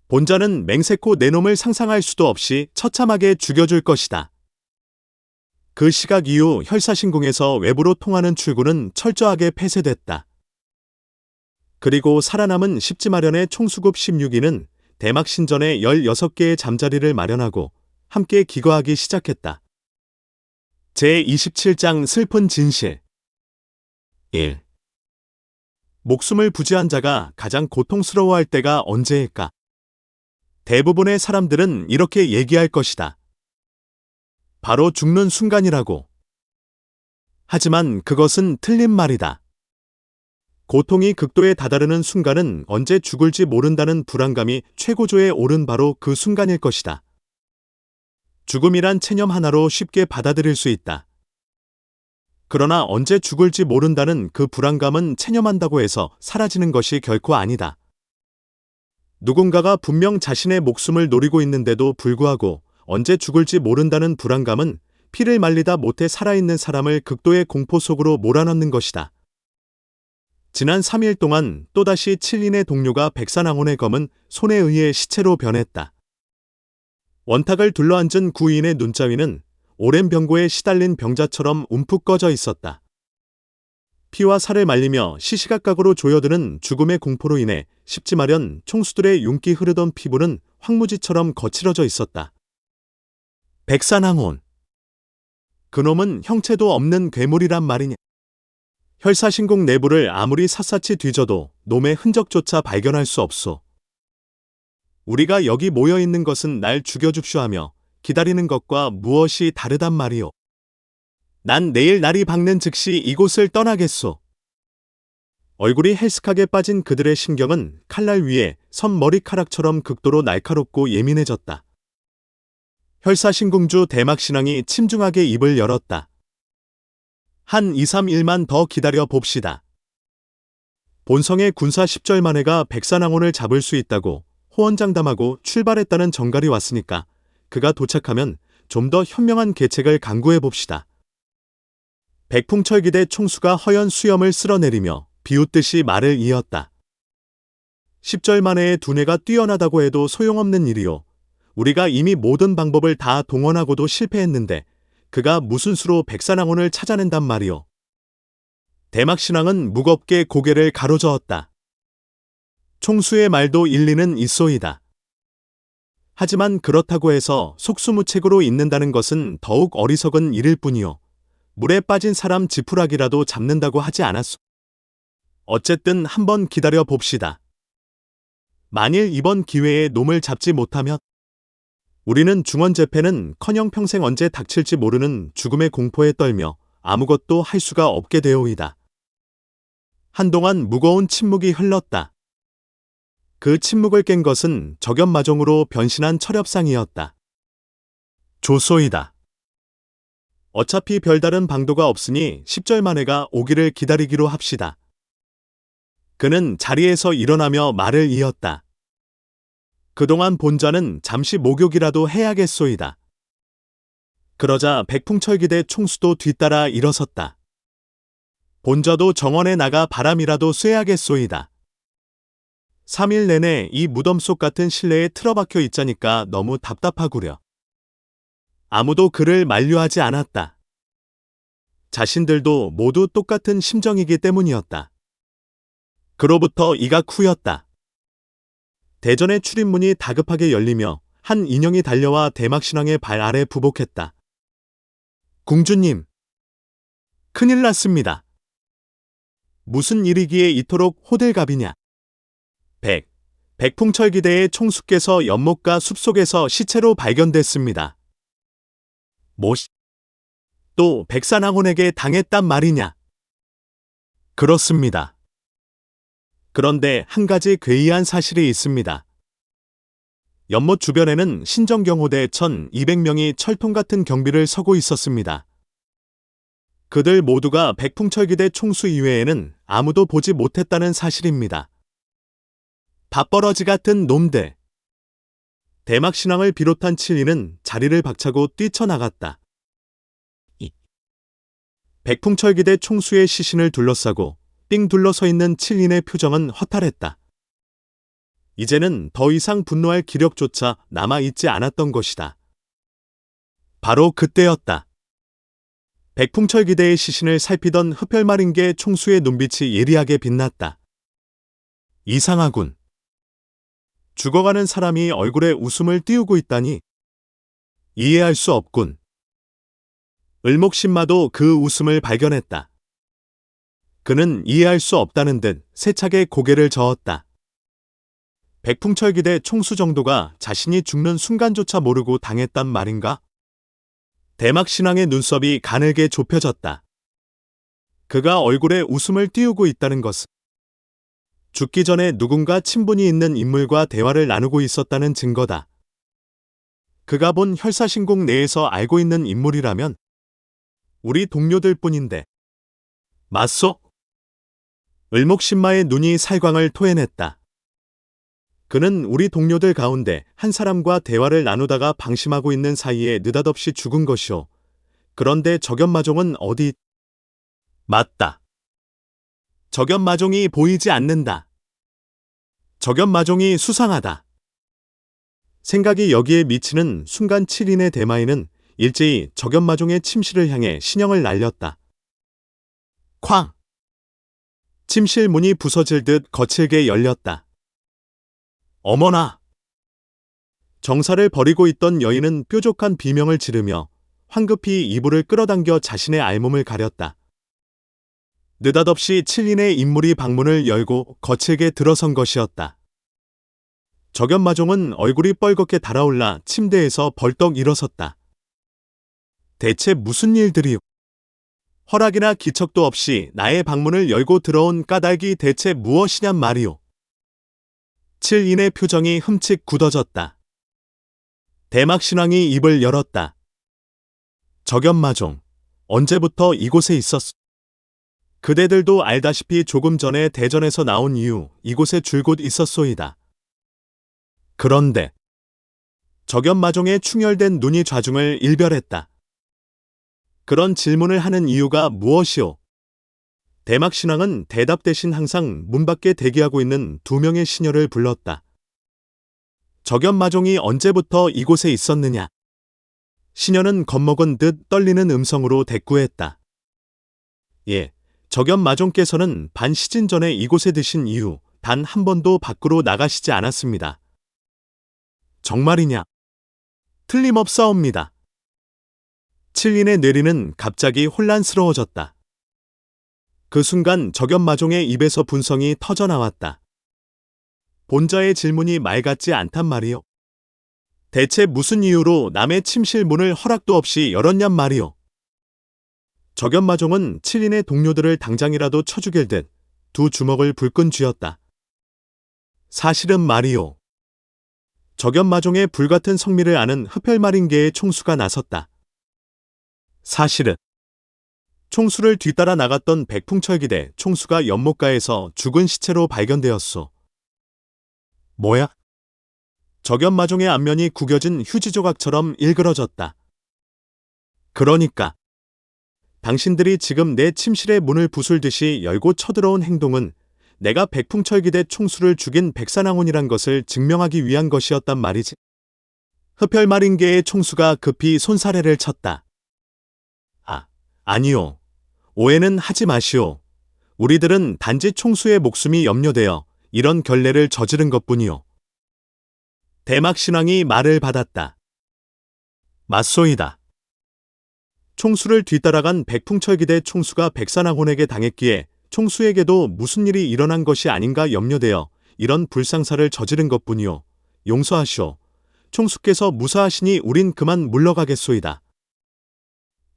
본자는 맹세코 내 놈을 상상할 수도 없이 처참하게 죽여줄 것이다. 그 시각 이후 혈사신궁에서 외부로 통하는 출구는 철저하게 폐쇄됐다. 그리고 살아남은 십지마련의 총수급 16인은 대막신전에 16개의 잠자리를 마련하고 함께 기거하기 시작했다. 제27장 슬픈 진실 1. 목숨을 부지한 자가 가장 고통스러워할 때가 언제일까? 대부분의 사람들은 이렇게 얘기할 것이다. 바로 죽는 순간이라고. 하지만 그것은 틀린 말이다. 고통이 극도에 다다르는 순간은 언제 죽을지 모른다는 불안감이 최고조에 오른 바로 그 순간일 것이다. 죽음이란 체념 하나로 쉽게 받아들일 수 있다. 그러나 언제 죽을지 모른다는 그 불안감은 체념한다고 해서 사라지는 것이 결코 아니다. 누군가가 분명 자신의 목숨을 노리고 있는데도 불구하고 언제 죽을지 모른다는 불안감은 피를 말리다 못해 살아있는 사람을 극도의 공포 속으로 몰아넣는 것이다. 지난 3일 동안 또다시 7인의 동료가 백산왕혼의 검은 손에 의해 시체로 변했다. 원탁을 둘러앉은 9인의 눈자위는 오랜 병고에 시달린 병자처럼 움푹 꺼져 있었다. 피와 살을 말리며 시시각각으로 조여드는 죽음의 공포로 인해 십지마련 총수들의 윤기 흐르던 피부는 황무지처럼 거칠어져 있었다. 백산왕혼. 그놈은 형체도 없는 괴물이란 말이냐. 혈사신궁 내부를 아무리 샅샅이 뒤져도 놈의 흔적조차 발견할 수 없소. 우리가 여기 모여있는 것은 날 죽여줍쇼 하며 기다리는 것과 무엇이 다르단 말이오. 난 내일 날이 밝는 즉시 이곳을 떠나겠소. 얼굴이 헬스하게 빠진 그들의 신경은 칼날 위에 선 머리카락처럼 극도로 날카롭고 예민해졌다. 혈사신궁주 대막신왕이 침중하게 입을 열었다. 한 2, 3일만 더 기다려 봅시다. 본성의 군사 10절 만해가 백산왕혼을 잡을 수 있다고 호언장담하고 출발했다는 정갈이 왔으니까 그가 도착하면 좀 더 현명한 계책을 강구해 봅시다. 백풍철기대 총수가 허연 수염을 쓸어내리며 비웃듯이 말을 이었다. 십절만해의 두뇌가 뛰어나다고 해도 소용없는 일이요. 우리가 이미 모든 방법을 다 동원하고도 실패했는데 그가 무슨 수로 백산항원을 찾아낸단 말이오. 대막신앙은 무겁게 고개를 가로저었다. 총수의 말도 일리는 있소이다. 하지만 그렇다고 해서 속수무책으로 있는다는 것은 더욱 어리석은 일일 뿐이요. 물에 빠진 사람 지푸라기라도 잡는다고 하지 않았소. 어쨌든 한번 기다려 봅시다. 만일 이번 기회에 놈을 잡지 못하면 우리는 중원재패는 커녕 평생 언제 닥칠지 모르는 죽음의 공포에 떨며 아무것도 할 수가 없게 되오이다. 한동안 무거운 침묵이 흘렀다. 그 침묵을 깬 것은 적연마종으로 변신한 철엽상이었다. 좋소이다. 어차피 별다른 방도가 없으니 십절만해가 오기를 기다리기로 합시다. 그는 자리에서 일어나며 말을 이었다. 그동안 본자는 잠시 목욕이라도 해야겠소이다. 그러자 백풍철기대 총수도 뒤따라 일어섰다. 본자도 정원에 나가 바람이라도 쐬야겠소이다. 3일 내내 이 무덤 속 같은 실내에 틀어박혀 있자니까 너무 답답하구려. 아무도 그를 만류하지 않았다. 자신들도 모두 똑같은 심정이기 때문이었다. 그로부터 이가 쿠였다. 대전의 출입문이 다급하게 열리며 한 인형이 달려와 대막신왕의 발 아래 부복했다. 궁주님, 큰일 났습니다. 무슨 일이기에 이토록 호들갑이냐? 백풍철기대의 총수께서 연못가 숲속에서 시체로 발견됐습니다. 또 백산항원에게 당했단 말이냐? 그렇습니다. 그런데 한 가지 괴이한 사실이 있습니다. 연못 주변에는 신정경호대 1200명이 철통 같은 경비를 서고 있었습니다. 그들 모두가 백풍철기대 총수 이외에는 아무도 보지 못했다는 사실입니다. 밥버러지 같은 놈들. 대막신왕을 비롯한 7인은 자리를 박차고 뛰쳐나갔다. 백풍철기대 총수의 시신을 둘러싸고 삥 둘러서 있는 7인의 표정은 허탈했다. 이제는 더 이상 분노할 기력조차 남아있지 않았던 것이다. 바로 그때였다. 백풍철기대의 시신을 살피던 흡혈마린계 총수의 눈빛이 예리하게 빛났다. 이상하군. 죽어가는 사람이 얼굴에 웃음을 띄우고 있다니 이해할 수 없군. 을목신마도 그 웃음을 발견했다. 그는 이해할 수 없다는 듯 세차게 고개를 저었다. 백풍철기대 총수 정도가 자신이 죽는 순간조차 모르고 당했단 말인가? 대막신왕의 눈썹이 가늘게 좁혀졌다. 그가 얼굴에 웃음을 띄우고 있다는 것은 죽기 전에 누군가 친분이 있는 인물과 대화를 나누고 있었다는 증거다. 그가 본 혈사신궁 내에서 알고 있는 인물이라면 우리 동료들 뿐인데. 맞소? 을목신마의 눈이 살광을 토해냈다. 그는 우리 동료들 가운데 한 사람과 대화를 나누다가 방심하고 있는 사이에 느닷없이 죽은 것이오. 그런데 적연마종은 어디? 맞다. 적연마종이 보이지 않는다. 적연마종이 수상하다. 생각이 여기에 미치는 순간 7인의 대마인은 일제히 적연마종의 침실을 향해 신형을 날렸다. 쾅! 침실 문이 부서질 듯 거칠게 열렸다. 어머나! 정사를 벌이고 있던 여인은 뾰족한 비명을 지르며 황급히 이불을 끌어당겨 자신의 알몸을 가렸다. 느닷없이 7인의 인물이 방문을 열고 거칠게 들어선 것이었다. 적연마종은 얼굴이 뻘겋게 달아올라 침대에서 벌떡 일어섰다. 대체 무슨 일들이? 허락이나 기척도 없이 나의 방문을 열고 들어온 까닭이 대체 무엇이냔 말이오. 7인의 표정이 흠칫 굳어졌다. 대막신왕이 입을 열었다. 적연마종, 언제부터 이곳에 있었소? 그대들도 알다시피 조금 전에 대전에서 나온 이후 이곳에 줄곧 있었소이다. 그런데 적연마종의 충혈된 눈이 좌중을 일별했다. 그런 질문을 하는 이유가 무엇이오? 대막 신앙은 대답 대신 항상 문 밖에 대기하고 있는 2명의 시녀를 불렀다. 적연마종이 언제부터 이곳에 있었느냐? 시녀는 겁먹은 듯 떨리는 음성으로 대꾸했다. 예, 적연마종께서는 반 시즌 전에 이곳에 드신 이후 단 한 번도 밖으로 나가시지 않았습니다. 정말이냐? 틀림없사옵니다. 칠린의 뇌리는 갑자기 혼란스러워졌다. 그 순간 적연마종의 입에서 분성이 터져나왔다. 본자의 질문이 말 같지 않단 말이요. 대체 무슨 이유로 남의 침실 문을 허락도 없이 열었냔 말이요. 적연마종은 칠린의 동료들을 당장이라도 쳐 죽일 듯 두 주먹을 불끈 쥐었다. 사실은 말이요. 적연마종의 불같은 성미를 아는 흡혈마린계의 총수가 나섰다. 사실은 총수를 뒤따라 나갔던 백풍철기대 총수가 연못가에서 죽은 시체로 발견되었소. 뭐야? 적연마종의 안면이 구겨진 휴지 조각처럼 일그러졌다. 그러니까 당신들이 지금 내 침실의 문을 부술듯이 열고 쳐들어온 행동은 내가 백풍철기대 총수를 죽인 백산항온이란 것을 증명하기 위한 것이었단 말이지. 흡혈마린계의 총수가 급히 손사래를 쳤다. 아니요. 오해는 하지 마시오. 우리들은 단지 총수의 목숨이 염려되어 이런 결례를 저지른 것뿐이요. 대막 신왕이 말을 받았다. 맞소이다. 총수를 뒤따라간 백풍철기대 총수가 백산항온에게 당했기에 총수에게도 무슨 일이 일어난 것이 아닌가 염려되어 이런 불상사를 저지른 것뿐이요. 용서하시오. 총수께서 무사하시니 우린 그만 물러가겠소이다.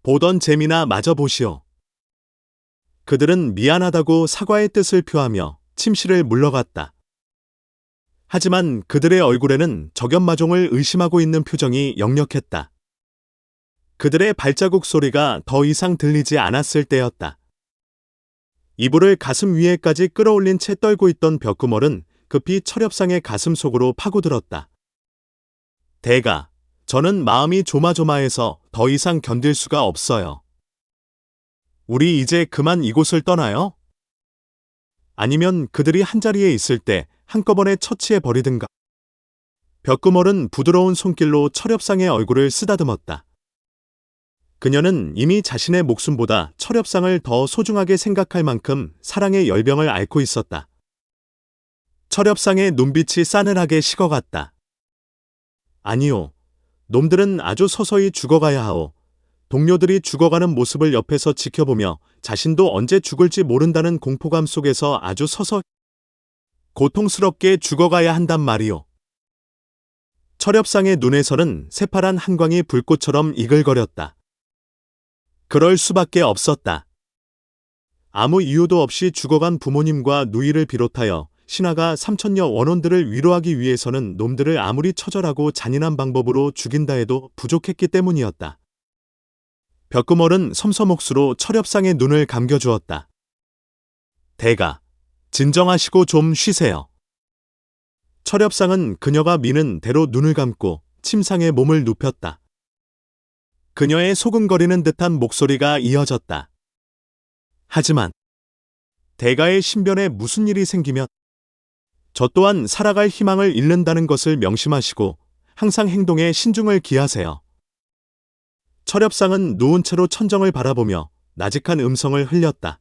보던 재미나 마저 보시오. 그들은 미안하다고 사과의 뜻을 표하며 침실을 물러갔다. 하지만 그들의 얼굴에는 적연마종을 의심하고 있는 표정이 역력했다. 그들의 발자국 소리가 더 이상 들리지 않았을 때였다. 이불을 가슴 위에까지 끌어올린 채 떨고 있던 벽구멀은 급히 철엽상의 가슴 속으로 파고들었다. 대가, 저는 마음이 조마조마해서 더 이상 견딜 수가 없어요. 우리 이제 그만 이곳을 떠나요? 아니면 그들이 한자리에 있을 때 한꺼번에 처치해 버리든가. 벽구멀은 부드러운 손길로 철엽상의 얼굴을 쓰다듬었다. 그녀는 이미 자신의 목숨보다 철엽상을 더 소중하게 생각할 만큼 사랑의 열병을 앓고 있었다. 철엽상의 눈빛이 싸늘하게 식어갔다. 아니요. 놈들은 아주 서서히 죽어가야 하오. 동료들이 죽어가는 모습을 옆에서 지켜보며 자신도 언제 죽을지 모른다는 공포감 속에서 아주 서서히 고통스럽게 죽어가야 한단 말이오. 철엽상의 눈에서는 새파란 한광이 불꽃처럼 이글거렸다. 그럴 수밖에 없었다. 아무 이유도 없이 죽어간 부모님과 누이를 비롯하여 신하가 3천여 원혼들을 위로하기 위해서는 놈들을 아무리 처절하고 잔인한 방법으로 죽인다 해도 부족했기 때문이었다. 벽구멀은 섬섬옥수로 철엽상의 눈을 감겨주었다. 대가, 진정하시고 좀 쉬세요. 철엽상은 그녀가 미는 대로 눈을 감고 침상에 몸을 눕혔다. 그녀의 소근거리는 듯한 목소리가 이어졌다. 하지만 대가의 신변에 무슨 일이 생기면 저 또한 살아갈 희망을 잃는다는 것을 명심하시고 항상 행동에 신중을 기하세요. 철엽상은 누운 채로 천정을 바라보며 나직한 음성을 흘렸다.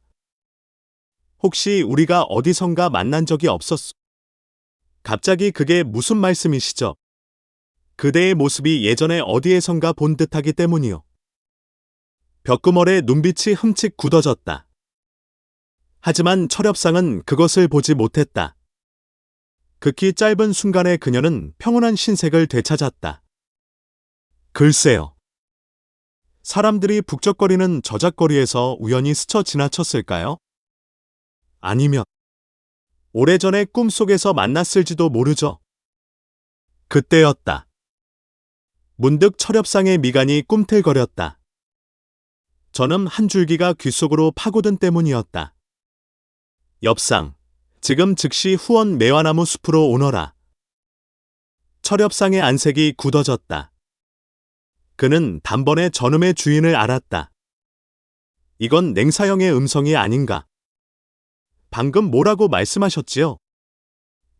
혹시 우리가 어디선가 만난 적이 없었소? 갑자기 그게 무슨 말씀이시죠? 그대의 모습이 예전에 어디에선가 본 듯하기 때문이요. 벽구멀의 눈빛이 흠칫 굳어졌다. 하지만 철엽상은 그것을 보지 못했다. 극히 짧은 순간에 그녀는 평온한 신색을 되찾았다. 글쎄요. 사람들이 북적거리는 저작거리에서 우연히 스쳐 지나쳤을까요? 아니면 오래전에 꿈속에서 만났을지도 모르죠. 그때였다. 문득 철엽상의 미간이 꿈틀거렸다. 저는 한 줄기가 귓속으로 파고든 때문이었다. 엽상, 지금 즉시 후원 매화나무 숲으로 오너라. 철엽상의 안색이 굳어졌다. 그는 단번에 저놈의 주인을 알았다. 이건 냉사형의 음성이 아닌가. 방금 뭐라고 말씀하셨지요?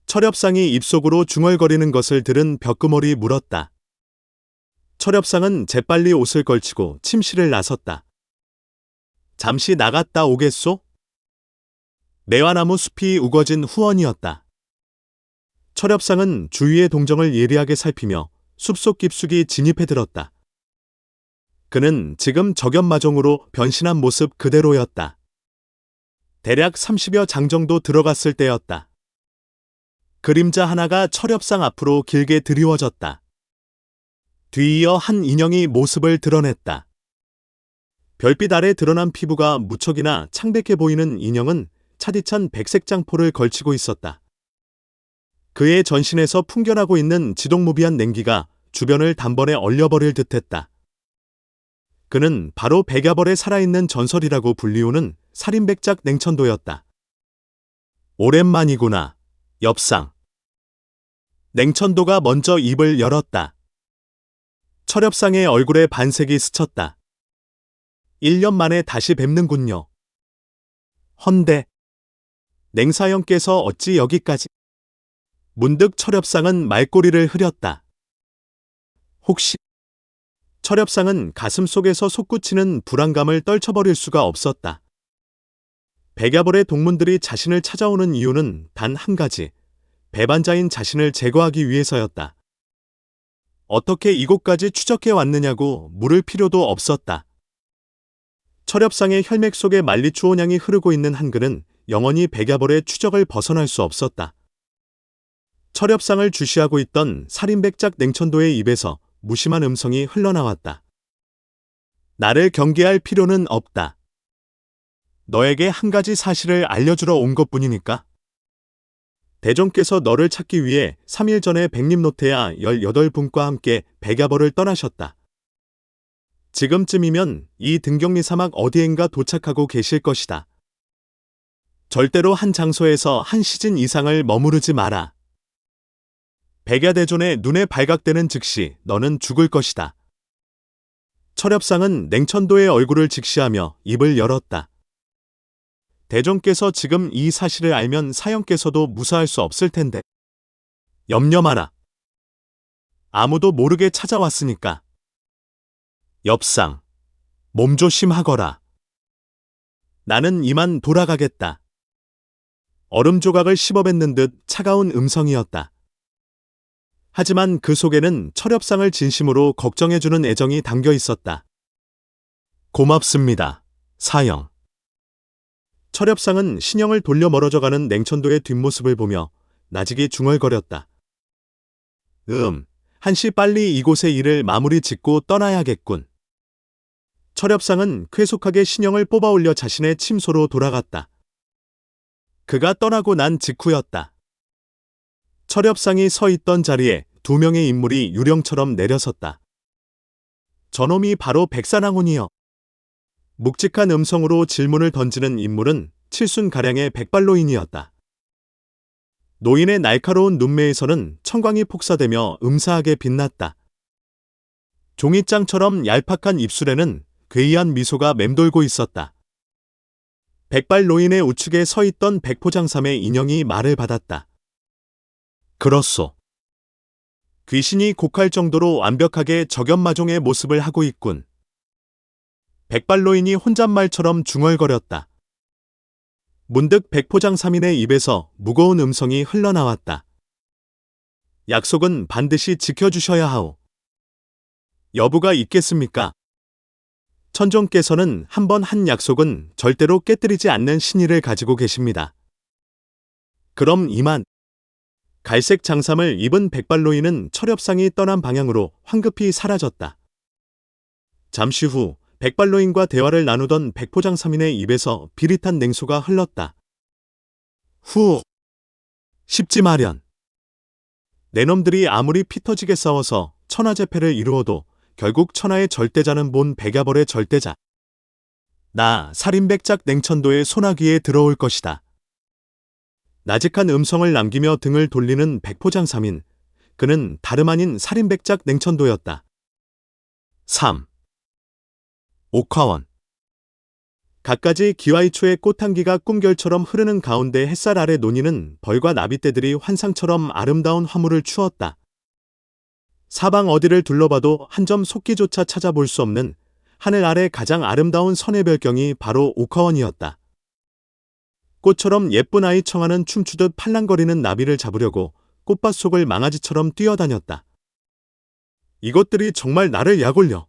철엽상이 입속으로 중얼거리는 것을 들은 벽그몰이 물었다. 철엽상은 재빨리 옷을 걸치고 침실을 나섰다. 잠시 나갔다 오겠소? 매화나무 숲이 우거진 후원이었다. 철엽상은 주위의 동정을 예리하게 살피며 숲속 깊숙이 진입해 들었다. 그는 지금 적연마종으로 변신한 모습 그대로였다. 대략 30여 장 정도 들어갔을 때였다. 그림자 하나가 철엽상 앞으로 길게 드리워졌다. 뒤이어 한 인형이 모습을 드러냈다. 별빛 아래 드러난 피부가 무척이나 창백해 보이는 인형은 차디찬 백색 장포를 걸치고 있었다. 그의 전신에서 풍겨나고 있는 지독무비한 냉기가 주변을 단번에 얼려버릴 듯했다. 그는 바로 백야벌에 살아있는 전설이라고 불리우는 살인백작 냉천도였다. 오랜만이구나, 엽상. 냉천도가 먼저 입을 열었다. 철엽상의 얼굴에 반색이 스쳤다. 1년 만에 다시 뵙는군요. 헌데, 냉사형께서 어찌 여기까지? 문득 철엽상은 말꼬리를 흐렸다. 혹시? 철엽상은 가슴 속에서 솟구치는 불안감을 떨쳐버릴 수가 없었다. 백야벌의 동문들이 자신을 찾아오는 이유는 단 한 가지, 배반자인 자신을 제거하기 위해서였다. 어떻게 이곳까지 추적해 왔느냐고 물을 필요도 없었다. 철엽상의 혈맥 속에 만리추호냥이 흐르고 있는 한글은 영원히 백야벌의 추적을 벗어날 수 없었다. 철엽상을 주시하고 있던 살인백작 냉천도의 입에서 무심한 음성이 흘러나왔다. 나를 경계할 필요는 없다. 너에게 한 가지 사실을 알려주러 온 것뿐이니까. 대종께서 너를 찾기 위해 3일 전에 백림노태야 18분과 함께 백야벌을 떠나셨다. 지금쯤이면 이 등경리 사막 어디엔가 도착하고 계실 것이다. 절대로 한 장소에서 한 시즌 이상을 머무르지 마라. 백야대존의 눈에 발각되는 즉시 너는 죽을 것이다. 철엽상은 냉천도의 얼굴을 직시하며 입을 열었다. 대종께서 지금 이 사실을 알면 사형께서도 무사할 수 없을 텐데. 염려 마라. 아무도 모르게 찾아왔으니까. 엽상, 몸조심하거라. 나는 이만 돌아가겠다. 얼음 조각을 씹어뱉는 듯 차가운 음성이었다. 하지만 그 속에는 철엽상을 진심으로 걱정해주는 애정이 담겨 있었다. 고맙습니다, 사형. 철엽상은 신형을 돌려 멀어져가는 냉천도의 뒷모습을 보며 나직이 중얼거렸다. 한시 빨리 이곳의 일을 마무리 짓고 떠나야겠군. 철엽상은 쾌속하게 신형을 뽑아 올려 자신의 침소로 돌아갔다. 그가 떠나고 난 직후였다. 철엽상이 서 있던 자리에 2명의 인물이 유령처럼 내려섰다. 저놈이 바로 백산항훈이여. 묵직한 음성으로 질문을 던지는 인물은 칠순가량의 백발노인이었다. 노인의 날카로운 눈매에서는 청광이 폭사되며 음사하게 빛났다. 종이장처럼 얄팍한 입술에는 괴이한 미소가 맴돌고 있었다. 백발노인의 우측에 서 있던 백포장삼의 인형이 말을 받았다. 그렇소. 귀신이 곡할 정도로 완벽하게 적연마종의 모습을 하고 있군. 백발노인이 혼잣말처럼 중얼거렸다. 문득 백포장삼인의 입에서 무거운 음성이 흘러나왔다. 약속은 반드시 지켜주셔야 하오. 여부가 있겠습니까? 천종께서는 한 번 한 약속은 절대로 깨뜨리지 않는 신의를 가지고 계십니다. 그럼 이만. 갈색 장삼을 입은 백발노인은 철엽상이 떠난 방향으로 황급히 사라졌다. 잠시 후 백발노인과 대화를 나누던 백포장삼인의 입에서 비릿한 냉소가 흘렀다. 후, 쉽지 마련. 내놈들이 아무리 피터지게 싸워서 천하제패를 이루어도 결국 천하의 절대자는 본 백야벌의 절대자. 나 살인백작 냉천도의 소나기에 들어올 것이다. 나직한 음성을 남기며 등을 돌리는 백포장삼인. 그는 다름 아닌 살인백작 냉천도였다. 3. 옥화원. 갖가지 기와이초의 꽃향기가 꿈결처럼 흐르는 가운데 햇살 아래 논이는 벌과 나비떼들이 환상처럼 아름다운 화물을 추었다. 사방 어디를 둘러봐도 한 점 속기조차 찾아볼 수 없는 하늘 아래 가장 아름다운 선의 별경이 바로 옥화원이었다. 꽃처럼 예쁜 아이 청아는 춤추듯 팔랑거리는 나비를 잡으려고 꽃밭 속을 망아지처럼 뛰어다녔다. 이것들이 정말 나를 약올려.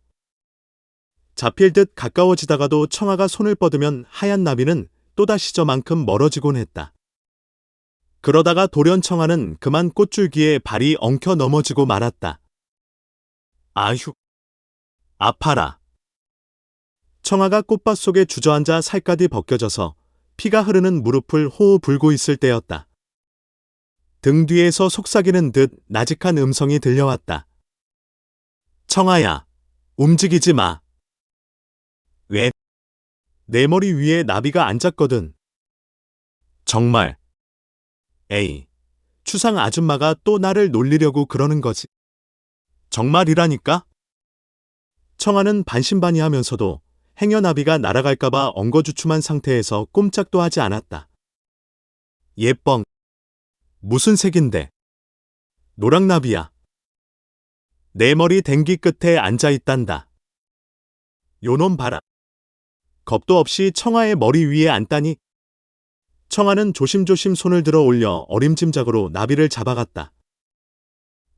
잡힐 듯 가까워지다가도 청아가 손을 뻗으면 하얀 나비는 또다시 저만큼 멀어지곤 했다. 그러다가 돌연 청아는 그만 꽃줄기에 발이 엉켜 넘어지고 말았다. 아휴, 아파라. 청아가 꽃밭 속에 주저앉아 살갗이 벗겨져서 피가 흐르는 무릎을 호호 불고 있을 때였다. 등 뒤에서 속삭이는 듯 나직한 음성이 들려왔다. 청아야, 움직이지 마. 왜? 내 머리 위에 나비가 앉았거든. 정말. 에이, 추상 아줌마가 또 나를 놀리려고 그러는 거지. 정말이라니까? 청아는 반신반의하면서도 행여나비가 날아갈까봐 엉거주춤한 상태에서 꼼짝도 하지 않았다. 예뻥. 무슨 색인데? 노랑나비야. 내 머리 댕기 끝에 앉아있단다. 요놈 봐라. 겁도 없이 청아의 머리 위에 앉다니. 청아는 조심조심 손을 들어 올려 어림짐작으로 나비를 잡아갔다.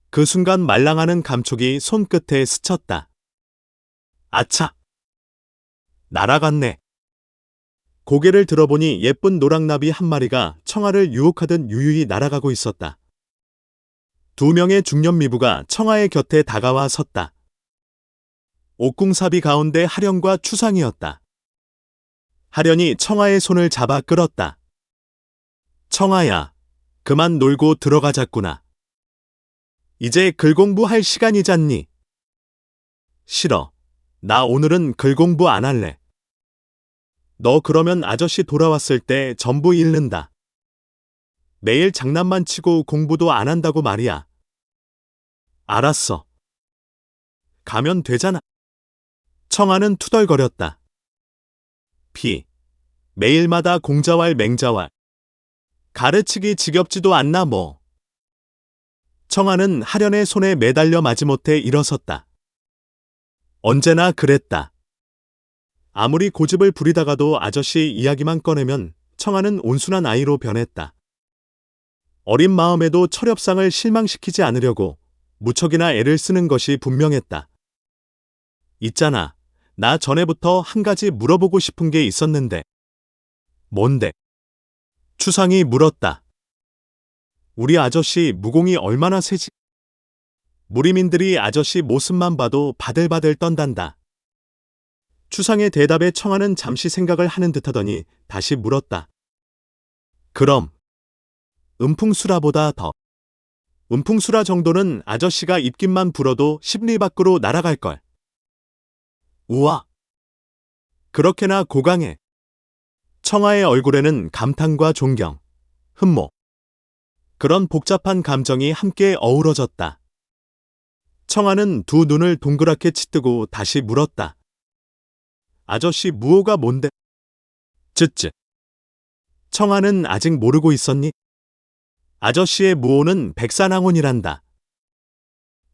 그 순간 말랑하는 감촉이 손끝에 스쳤다. 아차! 날아갔네. 고개를 들어보니 예쁜 노랑나비 한 마리가 청아를 유혹하듯 유유히 날아가고 있었다. 두 명의 중년 미부가 청아의 곁에 다가와 섰다. 옥궁사비 가운데 하련과 추상이었다. 하련이 청아의 손을 잡아 끌었다. 청아야, 그만 놀고 들어가자꾸나. 이제 글 공부할 시간이잖니. 싫어. 나 오늘은 글 공부 안 할래. 너 그러면 아저씨 돌아왔을 때 전부 잃는다. 매일 장난만 치고 공부도 안 한다고 말이야. 알았어. 가면 되잖아. 청아는 투덜거렸다. 매일마다 공자왈 맹자왈. 가르치기 지겹지도 않나 뭐. 청아는 하련의 손에 매달려 마지못해 일어섰다. 언제나 그랬다. 아무리 고집을 부리다가도 아저씨 이야기만 꺼내면 청아는 온순한 아이로 변했다. 어린 마음에도 철엽상을 실망시키지 않으려고 무척이나 애를 쓰는 것이 분명했다. 있잖아, 나 전에부터 한 가지 물어보고 싶은 게 있었는데. 뭔데? 추상이 물었다. 우리 아저씨 무공이 얼마나 세지? 무리민들이 아저씨 모습만 봐도 바들바들 떤단다. 추상의 대답에 청아는 잠시 생각을 하는 듯하더니 다시 물었다. 그럼 음풍수라보다 더. 음풍수라 정도는 아저씨가 입김만 불어도 10리 밖으로 날아갈걸. 우와. 그렇게나 고강해. 청아의 얼굴에는 감탄과 존경, 흠모, 그런 복잡한 감정이 함께 어우러졌다. 청아는 두 눈을 동그랗게 치뜨고 다시 물었다. 아저씨 무호가 뭔데? 쯧쯧. 청아는 아직 모르고 있었니? 아저씨의 무호는 백산항온이란다.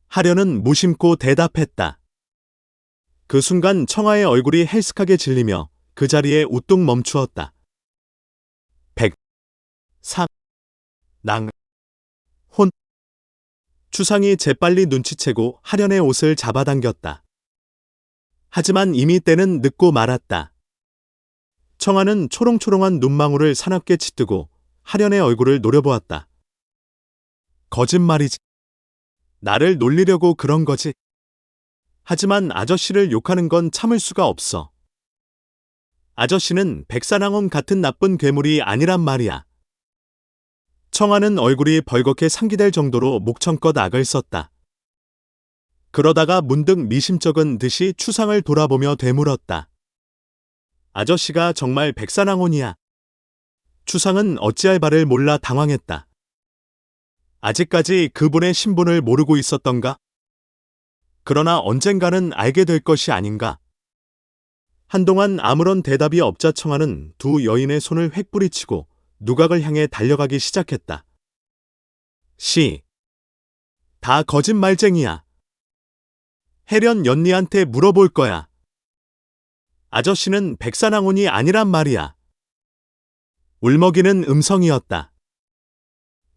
하련은 무심코 대답했다. 그 순간 청아의 얼굴이 헬쓱하게 질리며 그 자리에 우뚝 멈추었다. 혼. 추상이 재빨리 눈치채고 하련의 옷을 잡아당겼다. 하지만 이미 때는 늦고 말았다. 청아는 초롱초롱한 눈망울을 사납게 치뜨고 하련의 얼굴을 노려보았다. 거짓말이지. 나를 놀리려고 그런 거지. 하지만 아저씨를 욕하는 건 참을 수가 없어. 아저씨는 백산항온 같은 나쁜 괴물이 아니란 말이야. 청아는 얼굴이 벌겋게 상기될 정도로 목청껏 악을 썼다. 그러다가 문득 미심쩍은 듯이 추상을 돌아보며 되물었다. 아저씨가 정말 백산항온이야. 추상은 어찌할 바를 몰라 당황했다. 아직까지 그분의 신분을 모르고 있었던가? 그러나 언젠가는 알게 될 것이 아닌가? 한동안 아무런 대답이 없자 청아는 두 여인의 손을 획 뿌리치고 누각을 향해 달려가기 시작했다. 다 거짓말쟁이야. 혜련 연니한테 물어볼 거야. 아저씨는 백산왕혼이 아니란 말이야. 울먹이는 음성이었다.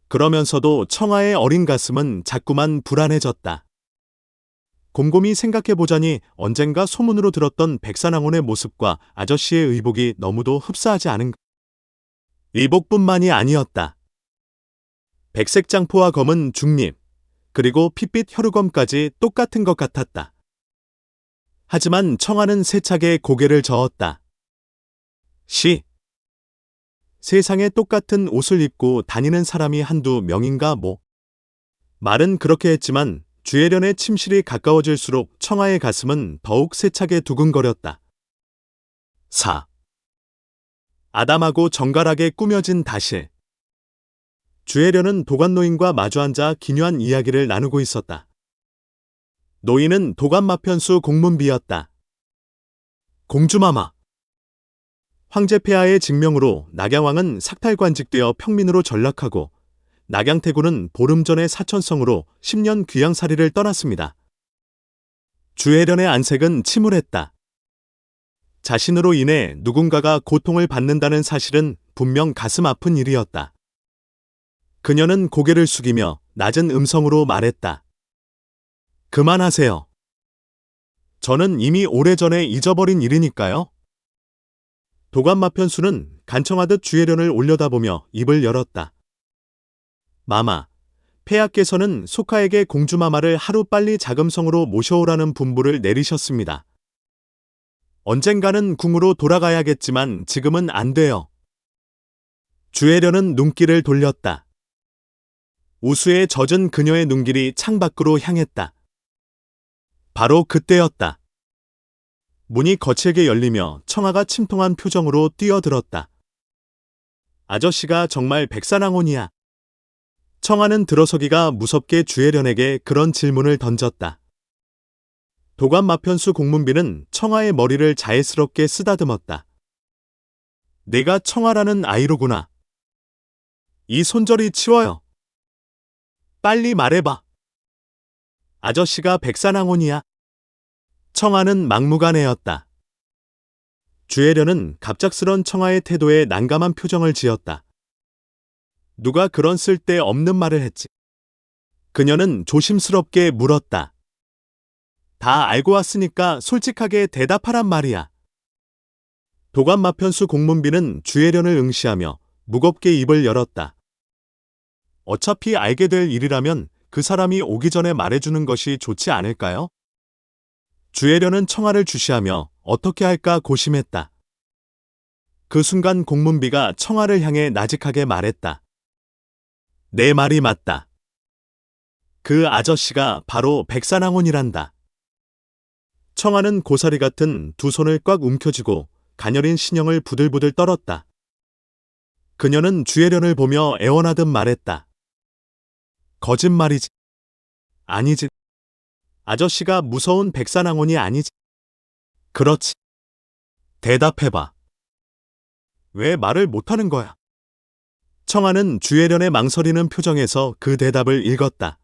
그러면서도 청아의 어린 가슴은 자꾸만 불안해졌다. 곰곰이 생각해보자니 언젠가 소문으로 들었던 백산왕혼의 모습과 아저씨의 의복이 너무도 흡사하지 않은 의복뿐만이 아니었다. 백색 장포와 검은 중립, 그리고 핏빛 혈우검까지 똑같은 것 같았다. 하지만 청아는 세차게 고개를 저었다. 세상에 똑같은 옷을 입고 다니는 사람이 한두 명인가 뭐. 말은 그렇게 했지만 주혜련의 침실이 가까워질수록 청아의 가슴은 더욱 세차게 두근거렸다. 아담하고 정갈하게 꾸며진 다실. 주혜련은 도관 노인과 마주 앉아 기묘한 이야기를 나누고 있었다. 노인은 도관 마편수 공문비였다. 공주마마. 황제 폐하의 직명으로 낙양왕은 삭탈관직되어 평민으로 전락하고 낙양태군은 보름 전에 사천성으로 10년 귀양살이를 떠났습니다. 주혜련의 안색은 침울했다. 자신으로 인해 누군가가 고통을 받는다는 사실은 분명 가슴 아픈 일이었다. 그녀는 고개를 숙이며 낮은 음성으로 말했다. 그만하세요. 저는 이미 오래전에 잊어버린 일이니까요. 도관마편수는 간청하듯 주혜련을 올려다보며 입을 열었다. 마마, 폐하께서는 소카에게 공주마마를 하루빨리 자금성으로 모셔오라는 분부를 내리셨습니다. 언젠가는 궁으로 돌아가야겠지만 지금은 안 돼요. 주혜련은 눈길을 돌렸다. 우수에 젖은 그녀의 눈길이 창밖으로 향했다. 바로 그때였다. 문이 거칠게 열리며 청아가 침통한 표정으로 뛰어들었다. 아저씨가 정말 백산왕혼이야. 청아는 들어서기가 무섭게 주혜련에게 그런 질문을 던졌다. 도관 마편수 공문비는 청아의 머리를 자애스럽게 쓰다듬었다. 내가 청아라는 아이로구나. 이 손절이 치워요. 빨리 말해봐. 아저씨가 백산왕혼이야. 청아는 막무가내였다. 주혜련은 갑작스런 청아의 태도에 난감한 표정을 지었다. 누가 그런 쓸데없는 말을 했지? 그녀는 조심스럽게 물었다. 다 알고 왔으니까 솔직하게 대답하란 말이야. 도관 마편수 공문비는 주혜련을 응시하며 무겁게 입을 열었다. 어차피 알게 될 일이라면 그 사람이 오기 전에 말해주는 것이 좋지 않을까요? 주혜련은 청아를 주시하며 어떻게 할까 고심했다. 그 순간 공문비가 청아를 향해 나직하게 말했다. 내 말이 맞다. 그 아저씨가 바로 백산왕혼이란다. 청아는 고사리 같은 두 손을 꽉 움켜쥐고 가녀린 신형을 부들부들 떨었다. 그녀는 주혜련을 보며 애원하듯 말했다. 거짓말이지. 아니지. 아저씨가 무서운 백산왕혼이 아니지. 그렇지. 대답해봐. 왜 말을 못하는 거야? 청아는 주혜련의 망설이는 표정에서 그 대답을 읽었다.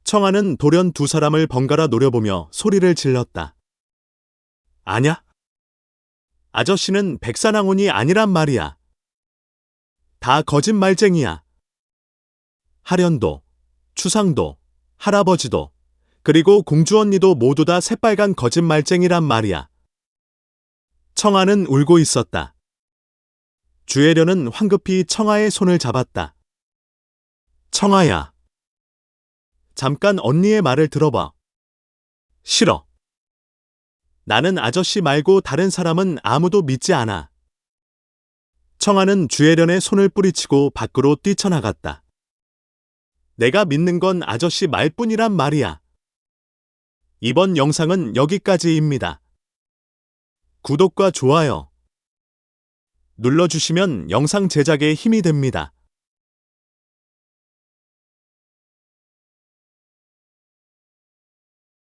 청아는 돌연 두 사람을 번갈아 노려보며 소리를 질렀다. 아냐? 아저씨는 백산왕혼이 아니란 말이야. 다 거짓말쟁이야. 하련도, 추상도, 할아버지도, 그리고 공주 언니도 모두 다 새빨간 거짓말쟁이란 말이야. 청아는 울고 있었다. 주혜련은 황급히 청아의 손을 잡았다. 청아야. 잠깐 언니의 말을 들어봐. 싫어. 나는 아저씨 말고 다른 사람은 아무도 믿지 않아. 청아는 주혜련의 손을 뿌리치고 밖으로 뛰쳐나갔다. 내가 믿는 건 아저씨 말뿐이란 말이야. 이번 영상은 여기까지입니다. 구독과 좋아요 눌러주시면 영상 제작에 힘이 됩니다.